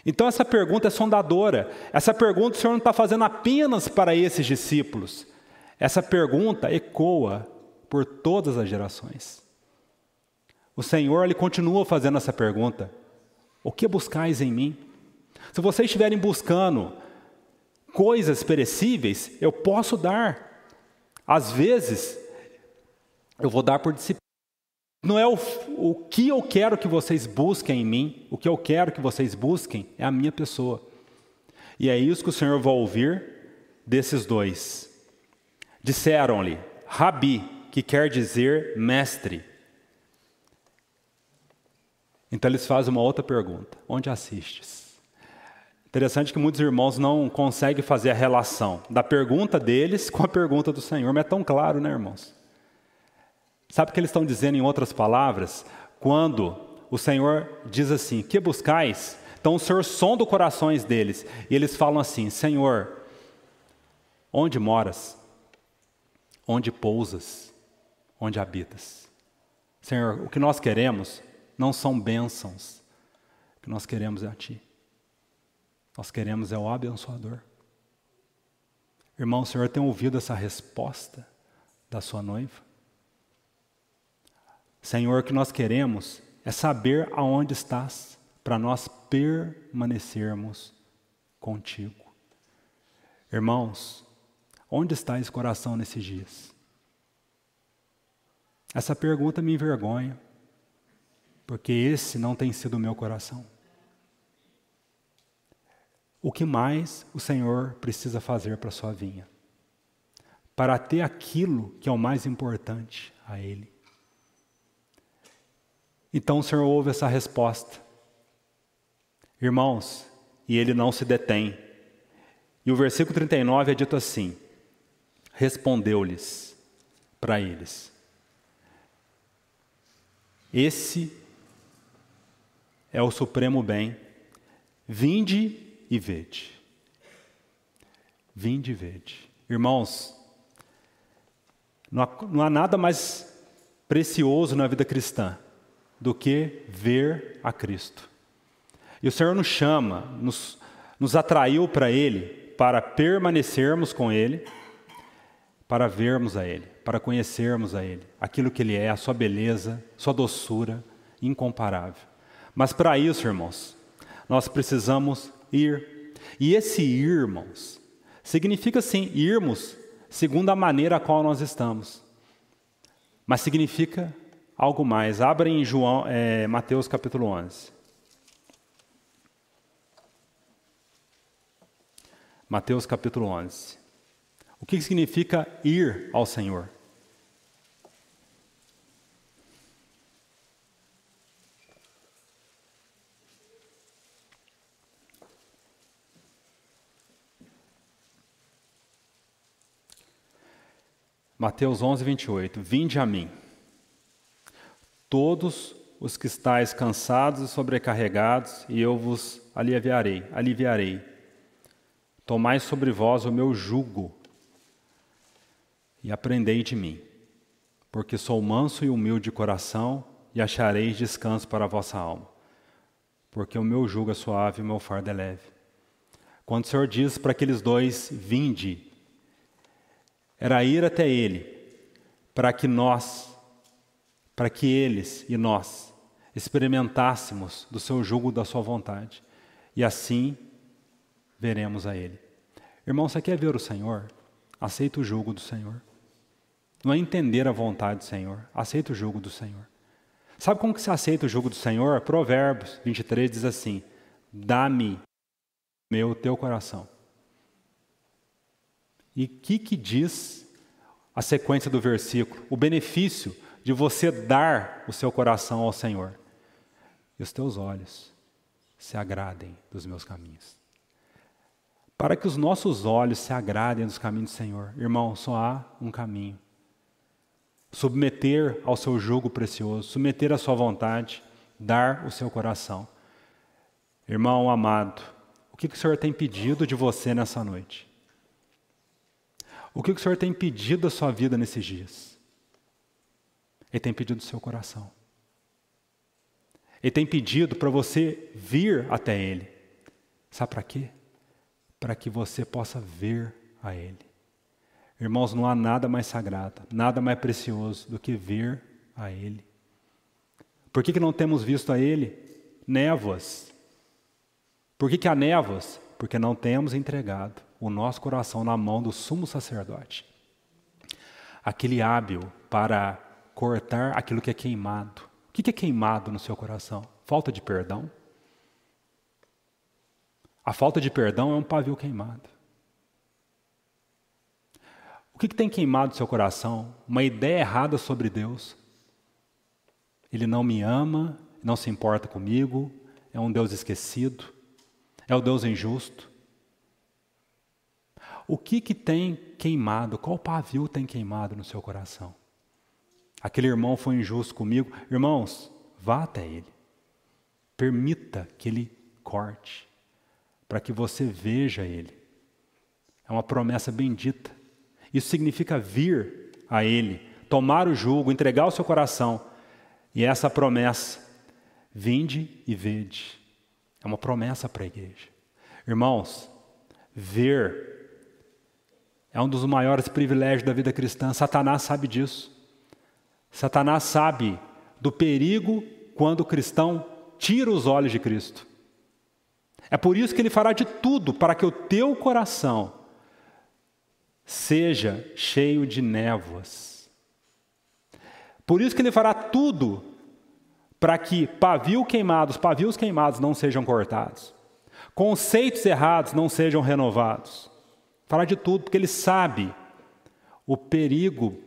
Então essa pergunta é sondadora. Essa pergunta o Senhor não está fazendo apenas para esses discípulos. Essa pergunta ecoa por todas as gerações. O Senhor, Ele continua fazendo essa pergunta: o que buscais em mim? Se vocês estiverem buscando coisas perecíveis, eu posso dar. Às vezes, eu vou dar por disciplina. Não é o que eu quero que vocês busquem em mim, o que eu quero que vocês busquem é a minha pessoa. E é isso que o Senhor vai ouvir desses dois. Disseram-lhe, Rabi, que quer dizer mestre. Então eles fazem uma outra pergunta: onde assistes? Interessante que muitos irmãos não conseguem fazer a relação da pergunta deles com a pergunta do Senhor, mas é tão claro, né, irmãos? Sabe o que eles estão dizendo em outras palavras? Quando o Senhor diz assim, que buscais? Então o Senhor sonda os corações deles, e eles falam assim: Senhor, onde moras? Onde pousas? Onde habitas? Senhor, o que nós queremos não são bênçãos, o que nós queremos é a Ti. Nós queremos é o abençoador. Irmão, o Senhor tem ouvido essa resposta da sua noiva? Senhor, o que nós queremos é saber aonde estás, para nós permanecermos contigo. Irmãos, onde está esse coração nesses dias? Essa pergunta me envergonha, porque esse não tem sido o meu coração. O que mais o Senhor precisa fazer para a sua vinha? Para ter aquilo que é o mais importante a Ele. Então o Senhor ouve essa resposta. Irmãos, e Ele não se detém. E o versículo 39 é dito assim: respondeu-lhes para eles: esse é o supremo bem, vinde e vede. Vinde e vede. Irmãos, não há nada mais precioso na vida cristã do que ver a Cristo. E o Senhor nos chama, nos atraiu para Ele, para permanecermos com Ele, para vermos a Ele, para conhecermos a Ele, aquilo que Ele é, a sua beleza, sua doçura incomparável. Mas para isso, irmãos, nós precisamos ir. E esse ir, irmãos, significa sim, irmos segundo a maneira a qual nós estamos. Mas significa algo mais. Abra em Mateus capítulo 11. Mateus capítulo 11. O que significa ir ao Senhor? Mateus 11, 28. Vinde a mim, todos os que estáis cansados e sobrecarregados, e eu vos aliviarei. Tomai sobre vós o meu jugo e aprendei de mim, porque sou manso e humilde de coração, e achareis descanso para a vossa alma. Porque o meu jugo é suave e o meu fardo é leve. Quando o Senhor diz para aqueles dois, vinde, era ir até Ele, para que eles e nós experimentássemos do seu jugo, da sua vontade. E assim veremos a Ele. Irmão, você quer ver o Senhor? Aceita o jugo do Senhor. Não é entender a vontade do Senhor. Aceita o jugo do Senhor. Sabe como que se aceita o jugo do Senhor? Provérbios 23 diz assim: dá-me teu coração. E o que diz a sequência do versículo? O benefício de você dar o seu coração ao Senhor. E os teus olhos se agradem dos meus caminhos. Para que os nossos olhos se agradem dos caminhos do Senhor, irmão, só há um caminho. Submeter ao seu jugo precioso, submeter à sua vontade, dar o seu coração. Irmão amado, o que o Senhor tem pedido de você nessa noite? O que o Senhor tem pedido da sua vida nesses dias? Ele tem pedido do seu coração. Ele tem pedido para você vir até Ele. Sabe para quê? Para que você possa ver a Ele. Irmãos, não há nada mais sagrado, nada mais precioso do que ver a Ele. Por que não temos visto a Ele? Névoas. Por que há névoas? Porque não temos entregado o nosso coração na mão do sumo sacerdote. Aquele hábil para cortar aquilo que é queimado. O que é queimado no seu coração? Falta de perdão? A falta de perdão é um pavio queimado. O que tem queimado no seu coração? Uma ideia errada sobre Deus. Ele não me ama, não se importa comigo, é um Deus esquecido, é o Deus injusto. O que tem queimado? Qual pavio tem queimado no seu coração? Aquele irmão foi injusto comigo. Irmãos, vá até ele. Permita que ele corte, para que você veja ele. É uma promessa bendita. Isso significa vir a Ele, tomar o jugo, entregar o seu coração. E essa promessa, vinde e vede, é uma promessa para a igreja. Irmãos, ver é um dos maiores privilégios da vida cristã. Satanás sabe disso. Satanás sabe do perigo quando o cristão tira os olhos de Cristo. É por isso que ele fará de tudo para que o teu coração seja cheio de névoas. Por isso que ele fará tudo para que pavios queimados não sejam cortados. Conceitos errados não sejam renovados. Fará de tudo porque ele sabe o perigo,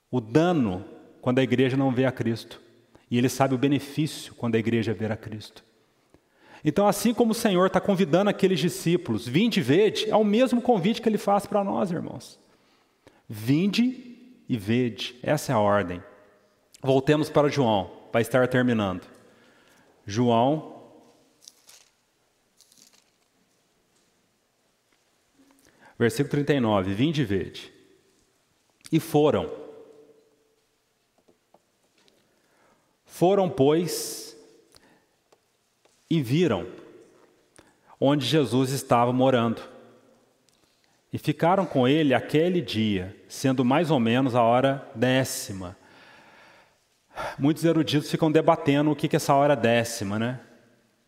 o dano quando a igreja não vê a Cristo. E ele sabe o benefício quando a igreja vê a Cristo. Então, assim como o Senhor está convidando aqueles discípulos, vinde e vede, é o mesmo convite que Ele faz para nós, irmãos. Vinde e vede, essa é a ordem. Voltemos para João, para estar terminando. João, versículo 39, vinde e vede. E foram, pois, e viram onde Jesus estava morando, E ficaram com ele aquele dia, sendo mais ou menos a hora 10ª. Muitos eruditos ficam debatendo o que é essa hora 10ª, né?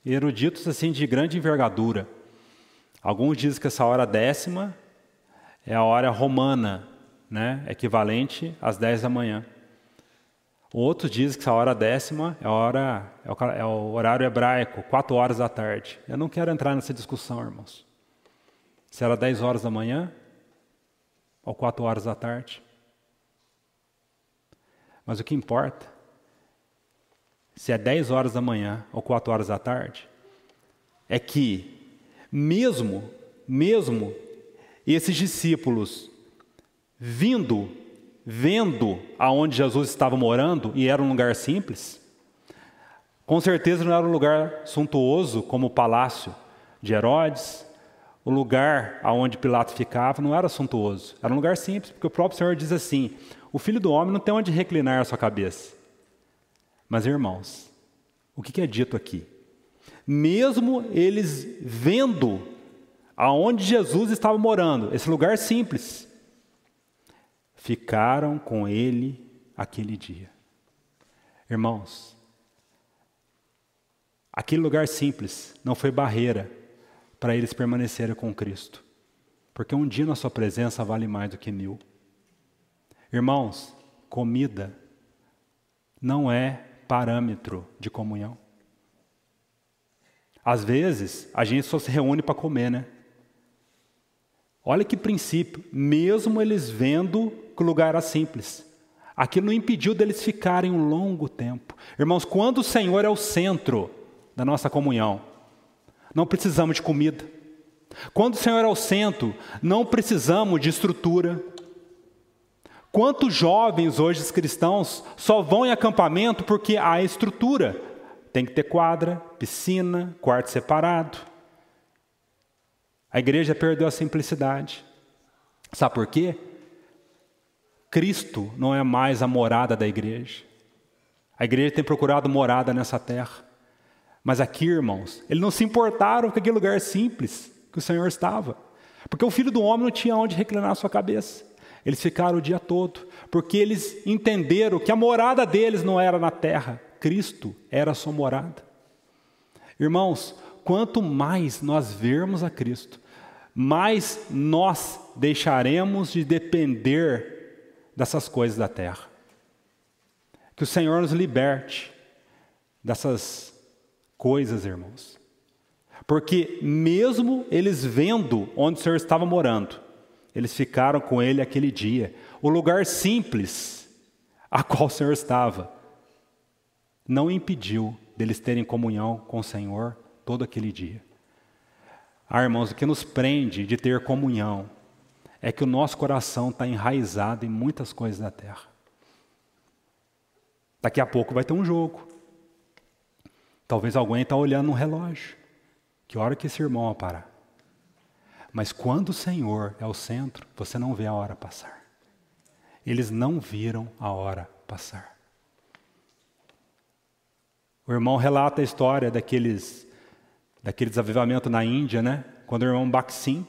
Eruditos assim de grande envergadura. Alguns dizem que essa hora 10ª é a hora romana, né? Equivalente às 10 da manhã. Outros dizem que essa hora 10ª é o horário hebraico, 4 horas da tarde. Eu não quero entrar nessa discussão, irmãos. Se era 10 horas da manhã ou 4 horas da tarde. Mas o que importa, se é 10 horas da manhã ou 4 horas da tarde, é que mesmo esses discípulos vendo aonde Jesus estava morando, e era um lugar simples, com certeza não era um lugar suntuoso como o palácio de Herodes. O lugar aonde Pilatos ficava não era suntuoso, era um lugar simples, porque o próprio Senhor diz assim: o Filho do Homem não tem onde reclinar a sua cabeça. Mas, irmãos, o que é dito aqui? Mesmo eles vendo aonde Jesus estava morando, esse lugar simples, ficaram com ele aquele dia. Irmãos, aquele lugar simples não foi barreira para eles permanecerem com Cristo, porque um dia na sua presença vale mais do que 1000. Irmãos, comida não é parâmetro de comunhão. Às vezes, a gente só se reúne para comer, né? Olha que princípio, mesmo eles vendo que o lugar era simples, aquilo não impediu deles ficarem um longo tempo. Irmãos, quando o Senhor é o centro da nossa comunhão, não precisamos de comida. Quando o Senhor é o centro, não precisamos de estrutura. Quantos jovens hoje cristãos só vão em acampamento porque há estrutura? Tem que ter quadra, piscina, quarto separado. A igreja perdeu a simplicidade. Sabe por quê? Cristo não é mais a morada da igreja. A igreja tem procurado morada nessa terra. Mas aqui, irmãos, eles não se importaram com aquele lugar simples que o Senhor estava. Porque o Filho do Homem não tinha onde reclinar a sua cabeça. Eles ficaram o dia todo, porque eles entenderam que a morada deles não era na terra. Cristo era a sua morada. Irmãos, quanto mais nós vermos a Cristo, mais nós deixaremos de depender dessas coisas da terra. Que o Senhor nos liberte dessas coisas, irmãos. Porque mesmo eles vendo onde o Senhor estava morando, eles ficaram com ele aquele dia. O lugar simples a qual o Senhor estava não impediu deles terem comunhão com o Senhor todo aquele dia. Irmãos, o que nos prende de ter comunhão é que o nosso coração está enraizado em muitas coisas da terra. Daqui a pouco vai ter um jogo. Talvez alguém está olhando um relógio. Que hora que esse irmão vai parar? Mas quando o Senhor é o centro, você não vê a hora passar. Eles não viram a hora passar. O irmão relata a história daqueles avivamentos na Índia, né? Quando o irmão Baksim,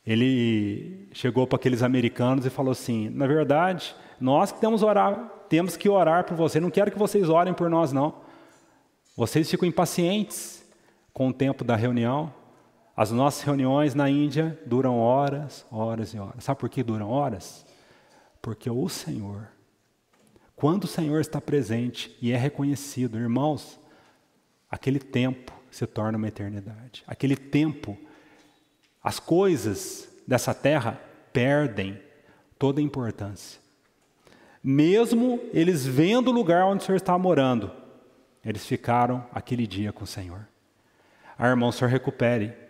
ele chegou para aqueles americanos e falou assim: na verdade, nós que temos que orar por vocês, não quero que vocês orem por nós, não. Vocês ficam impacientes com o tempo da reunião. As nossas reuniões na Índia duram horas, horas e horas. Sabe por que duram horas? Porque o Senhor, quando o Senhor está presente e é reconhecido, irmãos, aquele tempo se torna uma eternidade. Aquele tempo, as coisas dessa terra perdem toda a importância. Mesmo eles vendo o lugar onde o Senhor estava morando, eles ficaram aquele dia com o Senhor. Irmão, o Senhor recupere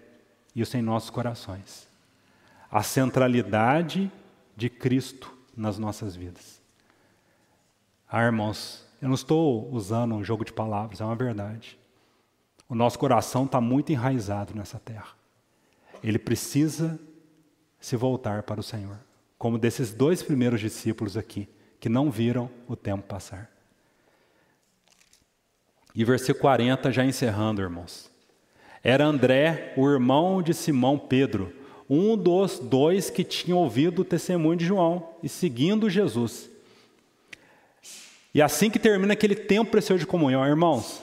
isso em nossos corações. A centralidade de Cristo nas nossas vidas. Irmãos, eu não estou usando um jogo de palavras, é uma verdade. O nosso coração está muito enraizado nessa terra. Ele precisa se voltar para o Senhor. Como desses 2 primeiros discípulos aqui, que não viram o tempo passar. E versículo 40, já encerrando, irmãos. Era André, o irmão de Simão Pedro, um dos dois que tinha ouvido o testemunho de João e seguindo Jesus. E assim que termina aquele tempo precioso de comunhão, irmãos,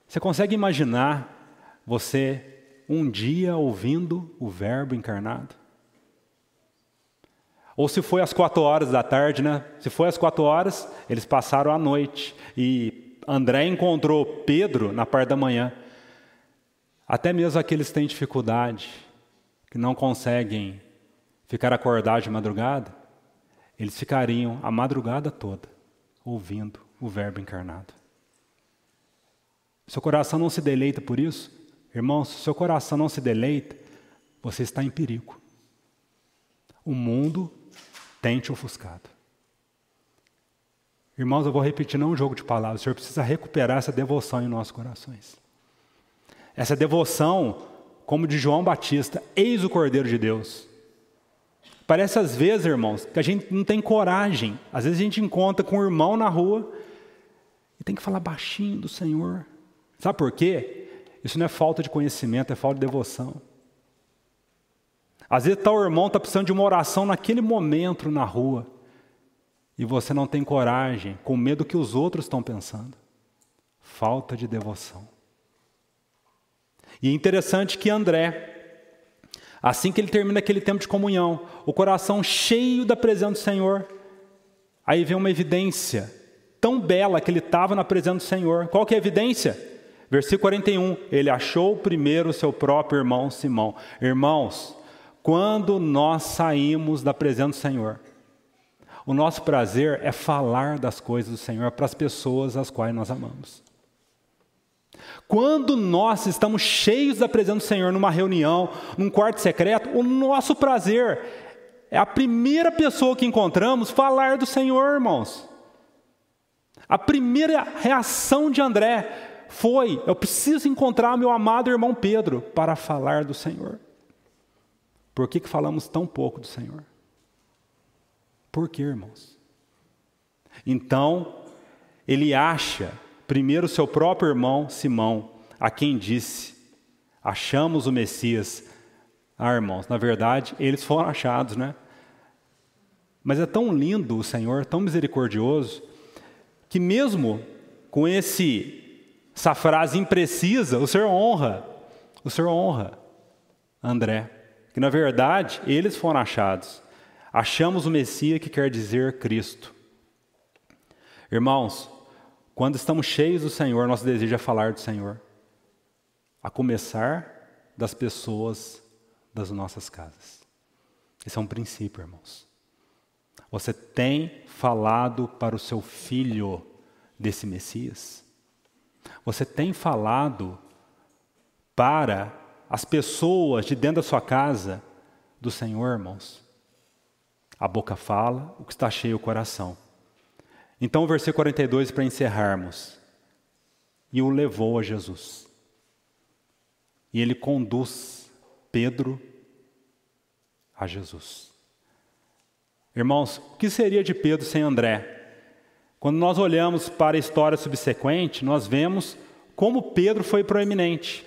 você consegue imaginar você um dia ouvindo o Verbo encarnado? Ou se foi às 4 horas da tarde, né? Se foi às 4 horas, eles passaram a noite. E André encontrou Pedro na parte da manhã. Até mesmo aqueles que têm dificuldade, que não conseguem ficar acordados de madrugada, eles ficariam a madrugada toda ouvindo o Verbo encarnado. Seu coração não se deleita por isso? Irmãos, se seu coração não se deleita, você está em perigo. O mundo tem te ofuscado. Irmãos, eu vou repetir, não é um jogo de palavras. O Senhor precisa recuperar essa devoção em nossos corações. Essa devoção, como de João Batista, eis o Cordeiro de Deus. Parece às vezes, irmãos, que a gente não tem coragem. Às vezes a gente encontra com um irmão na rua e tem que falar baixinho do Senhor. Sabe por quê? Isso não é falta de conhecimento, é falta de devoção. Às vezes tal irmão está precisando de uma oração naquele momento na rua e você não tem coragem, com medo do que os outros estão pensando. Falta de devoção. E é interessante que André, assim que ele termina aquele tempo de comunhão, o coração cheio da presença do Senhor, aí vem uma evidência tão bela que ele estava na presença do Senhor. Qual que é a evidência? Versículo 41, ele achou primeiro o seu próprio irmão Simão. Irmãos, quando nós saímos da presença do Senhor, o nosso prazer é falar das coisas do Senhor para as pessoas às quais nós amamos. Quando nós estamos cheios da presença do Senhor numa reunião, num quarto secreto, o nosso prazer é a primeira pessoa que encontramos falar do Senhor, irmãos. A primeira reação de André foi: eu preciso encontrar meu amado irmão Pedro para falar do Senhor. Por que falamos tão pouco do Senhor? Por quê, irmãos? Então, ele acha primeiro seu próprio irmão Simão, a quem disse: achamos o Messias. Ah, irmãos, na verdade, eles foram achados, né? Mas é tão lindo o Senhor, tão misericordioso, que mesmo com essa frase imprecisa, o Senhor honra André. Que na verdade, eles foram achados. Achamos o Messias, que quer dizer Cristo. Irmãos, quando estamos cheios do Senhor, nosso desejo é falar do Senhor. A começar das pessoas das nossas casas. Esse é um princípio, irmãos. Você tem falado para o seu filho desse Messias? Você tem falado para as pessoas de dentro da sua casa do Senhor, irmãos? A boca fala, o que está cheio é o coração. Então o versículo 42, para encerrarmos. E o levou a Jesus. E ele conduz Pedro a Jesus. Irmãos, o que seria de Pedro sem André? Quando nós olhamos para a história subsequente, nós vemos como Pedro foi proeminente.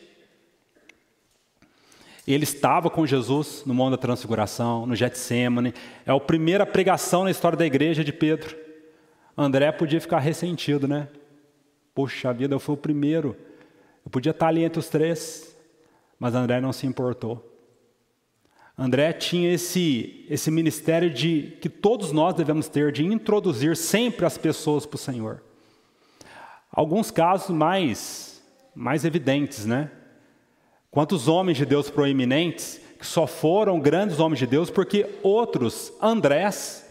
Ele estava com Jesus no Monte da Transfiguração, no Getsêmani. É a primeira pregação na história da igreja de Pedro. André podia ficar ressentido, né? Poxa vida, eu fui o primeiro. Eu podia estar ali entre os 3, mas André não se importou. André tinha esse ministério que todos nós devemos ter, de introduzir sempre as pessoas para o Senhor. Alguns casos mais evidentes, né? Quantos homens de Deus proeminentes que só foram grandes homens de Deus porque outros Andrés,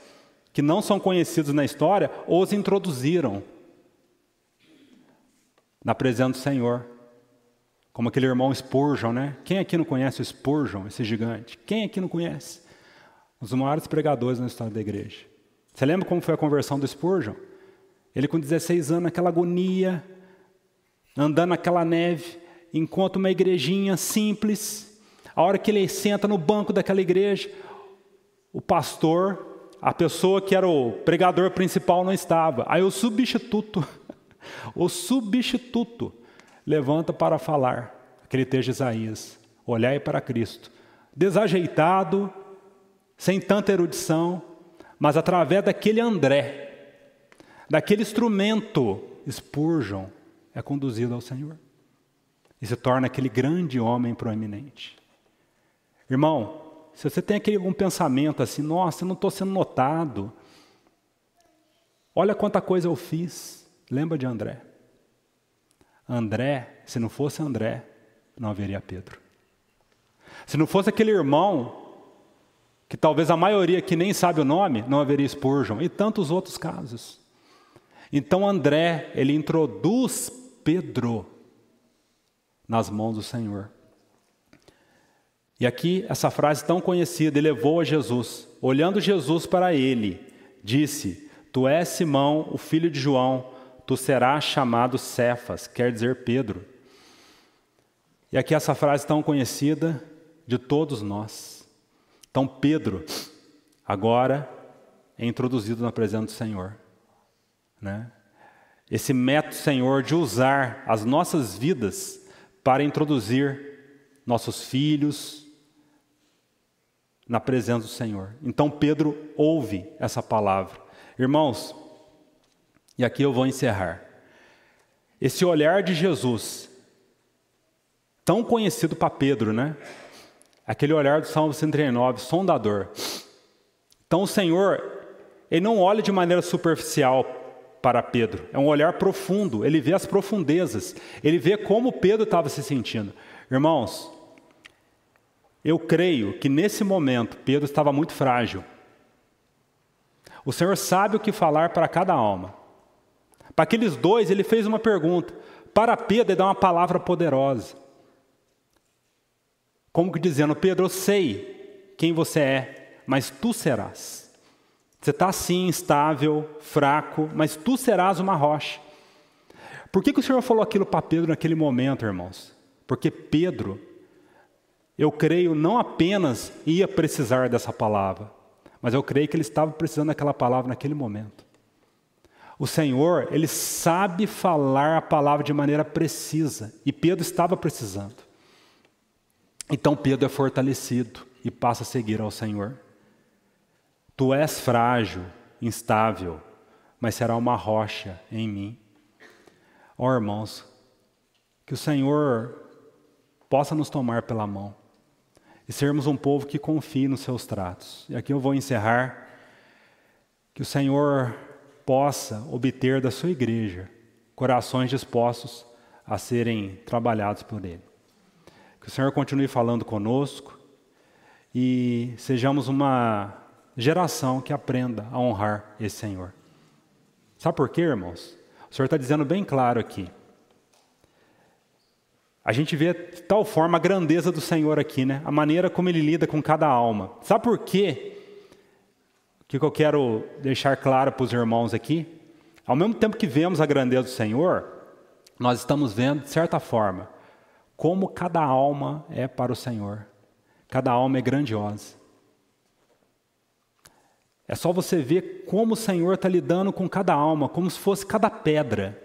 que não são conhecidos na história, os introduziram na presença do Senhor. Como aquele irmão Spurgeon, né? Quem aqui não conhece o Spurgeon, esse gigante? Quem aqui não conhece? Um dos maiores pregadores na história da igreja. Você lembra como foi a conversão do Spurgeon? Ele com 16 anos, naquela agonia, andando naquela neve, encontra uma igrejinha simples. A hora que ele senta no banco daquela igreja, o pastor, a pessoa que era o pregador principal não estava. Aí o substituto levanta para falar aquele texto de Isaías: olhai para Cristo, desajeitado, sem tanta erudição, mas através daquele André, daquele instrumento, Spurgeon é conduzido ao Senhor e se torna aquele grande homem proeminente. Irmão, se você tem algum pensamento assim, nossa, eu não estou sendo notado, olha quanta coisa eu fiz, lembra de André. André, se não fosse André, não haveria Pedro. Se não fosse aquele irmão, que talvez a maioria aqui nem sabe o nome, não haveria Spurgeon, e tantos outros casos. Então André, ele introduz Pedro nas mãos do Senhor. E aqui, essa frase tão conhecida, ele levou a Jesus. Olhando Jesus para ele, disse, tu és Simão, o filho de João, tu serás chamado Cefas, quer dizer Pedro. E aqui essa frase tão conhecida de todos nós. Então Pedro, agora, é introduzido na presença do Senhor. Né? Esse método, Senhor, de usar as nossas vidas para introduzir nossos filhos na presença do Senhor. Então Pedro ouve essa palavra. Irmãos, e aqui eu vou encerrar. Esse olhar de Jesus, tão conhecido para Pedro, né? Aquele olhar do Salmo 139, sondador. Então o Senhor, ele não olha de maneira superficial para Pedro. É um olhar profundo, ele vê as profundezas. Ele vê como Pedro estava se sentindo. Irmãos, eu creio que nesse momento Pedro estava muito frágil. O Senhor sabe o que falar para cada alma. Para aqueles dois, ele fez uma pergunta. Para Pedro, ele dá uma palavra poderosa. Como que dizendo, Pedro, eu sei quem você é, mas tu serás. Você está assim, instável, fraco, mas tu serás uma rocha. Por que o Senhor falou aquilo para Pedro naquele momento, irmãos? Porque Pedro, eu creio, não apenas ia precisar dessa palavra, mas eu creio que ele estava precisando daquela palavra naquele momento. O Senhor, ele sabe falar a palavra de maneira precisa, e Pedro estava precisando. Então Pedro é fortalecido e passa a seguir ao Senhor. Tu és frágil, instável, mas será uma rocha em mim. Ó irmãos, que o Senhor possa nos tomar pela mão e sermos um povo que confie nos seus tratos. E aqui eu vou encerrar. Que o Senhor possa obter da sua igreja corações dispostos a serem trabalhados por Ele. Que o Senhor continue falando conosco e sejamos uma geração que aprenda a honrar esse Senhor. Sabe por quê, irmãos? O Senhor está dizendo bem claro aqui. A gente vê de tal forma a grandeza do Senhor aqui, né? A maneira como Ele lida com cada alma. Sabe por quê? O que eu quero deixar claro para os irmãos aqui? Ao mesmo tempo que vemos a grandeza do Senhor, nós estamos vendo, de certa forma, como cada alma é para o Senhor. Cada alma é grandiosa. É só você ver como o Senhor está lidando com cada alma, como se fosse cada pedra.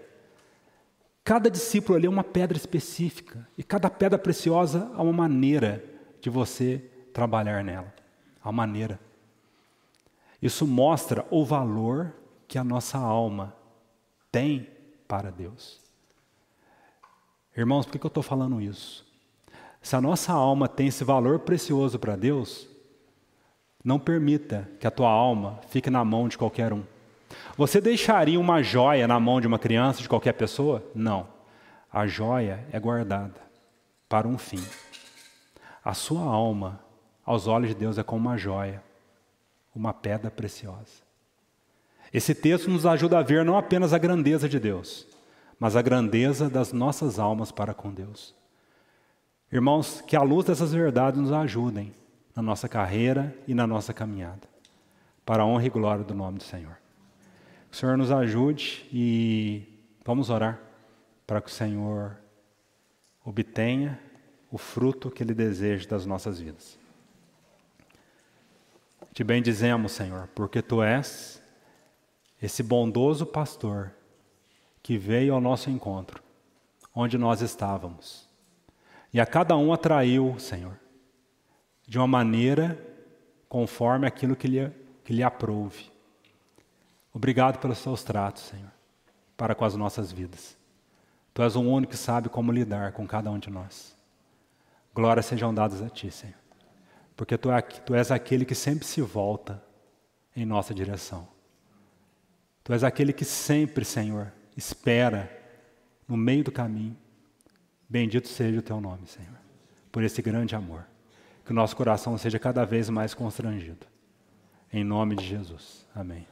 Cada discípulo ali é uma pedra específica. E cada pedra preciosa há uma maneira de você trabalhar nela. Há uma maneira. Isso mostra o valor que a nossa alma tem para Deus. Irmãos, por que eu estou falando isso? Se a nossa alma tem esse valor precioso para Deus, não permita que a tua alma fique na mão de qualquer um. Você deixaria uma joia na mão de uma criança, de qualquer pessoa? Não. A joia é guardada para um fim. A sua alma, aos olhos de Deus, é como uma joia, uma pedra preciosa. Esse texto nos ajuda a ver não apenas a grandeza de Deus, mas a grandeza das nossas almas para com Deus. Irmãos, que a luz dessas verdades nos ajudem na nossa carreira e na nossa caminhada, para a honra e glória do nome do Senhor. Que o Senhor nos ajude e vamos orar para que o Senhor obtenha o fruto que Ele deseja das nossas vidas. Te bendizemos, Senhor, porque Tu és esse bondoso pastor que veio ao nosso encontro, onde nós estávamos, e a cada um atraiu, Senhor, de uma maneira conforme aquilo que lhe aprouve. Obrigado pelos seus tratos, Senhor, para com as nossas vidas. Tu és o único que sabe como lidar com cada um de nós. Glórias sejam dadas a Ti, Senhor, porque Tu és aquele que sempre se volta em nossa direção. Tu és aquele que sempre, Senhor, espera no meio do caminho. Bendito seja o Teu nome, Senhor, por esse grande amor. Que o nosso coração seja cada vez mais constrangido. Em nome de Jesus. Amém.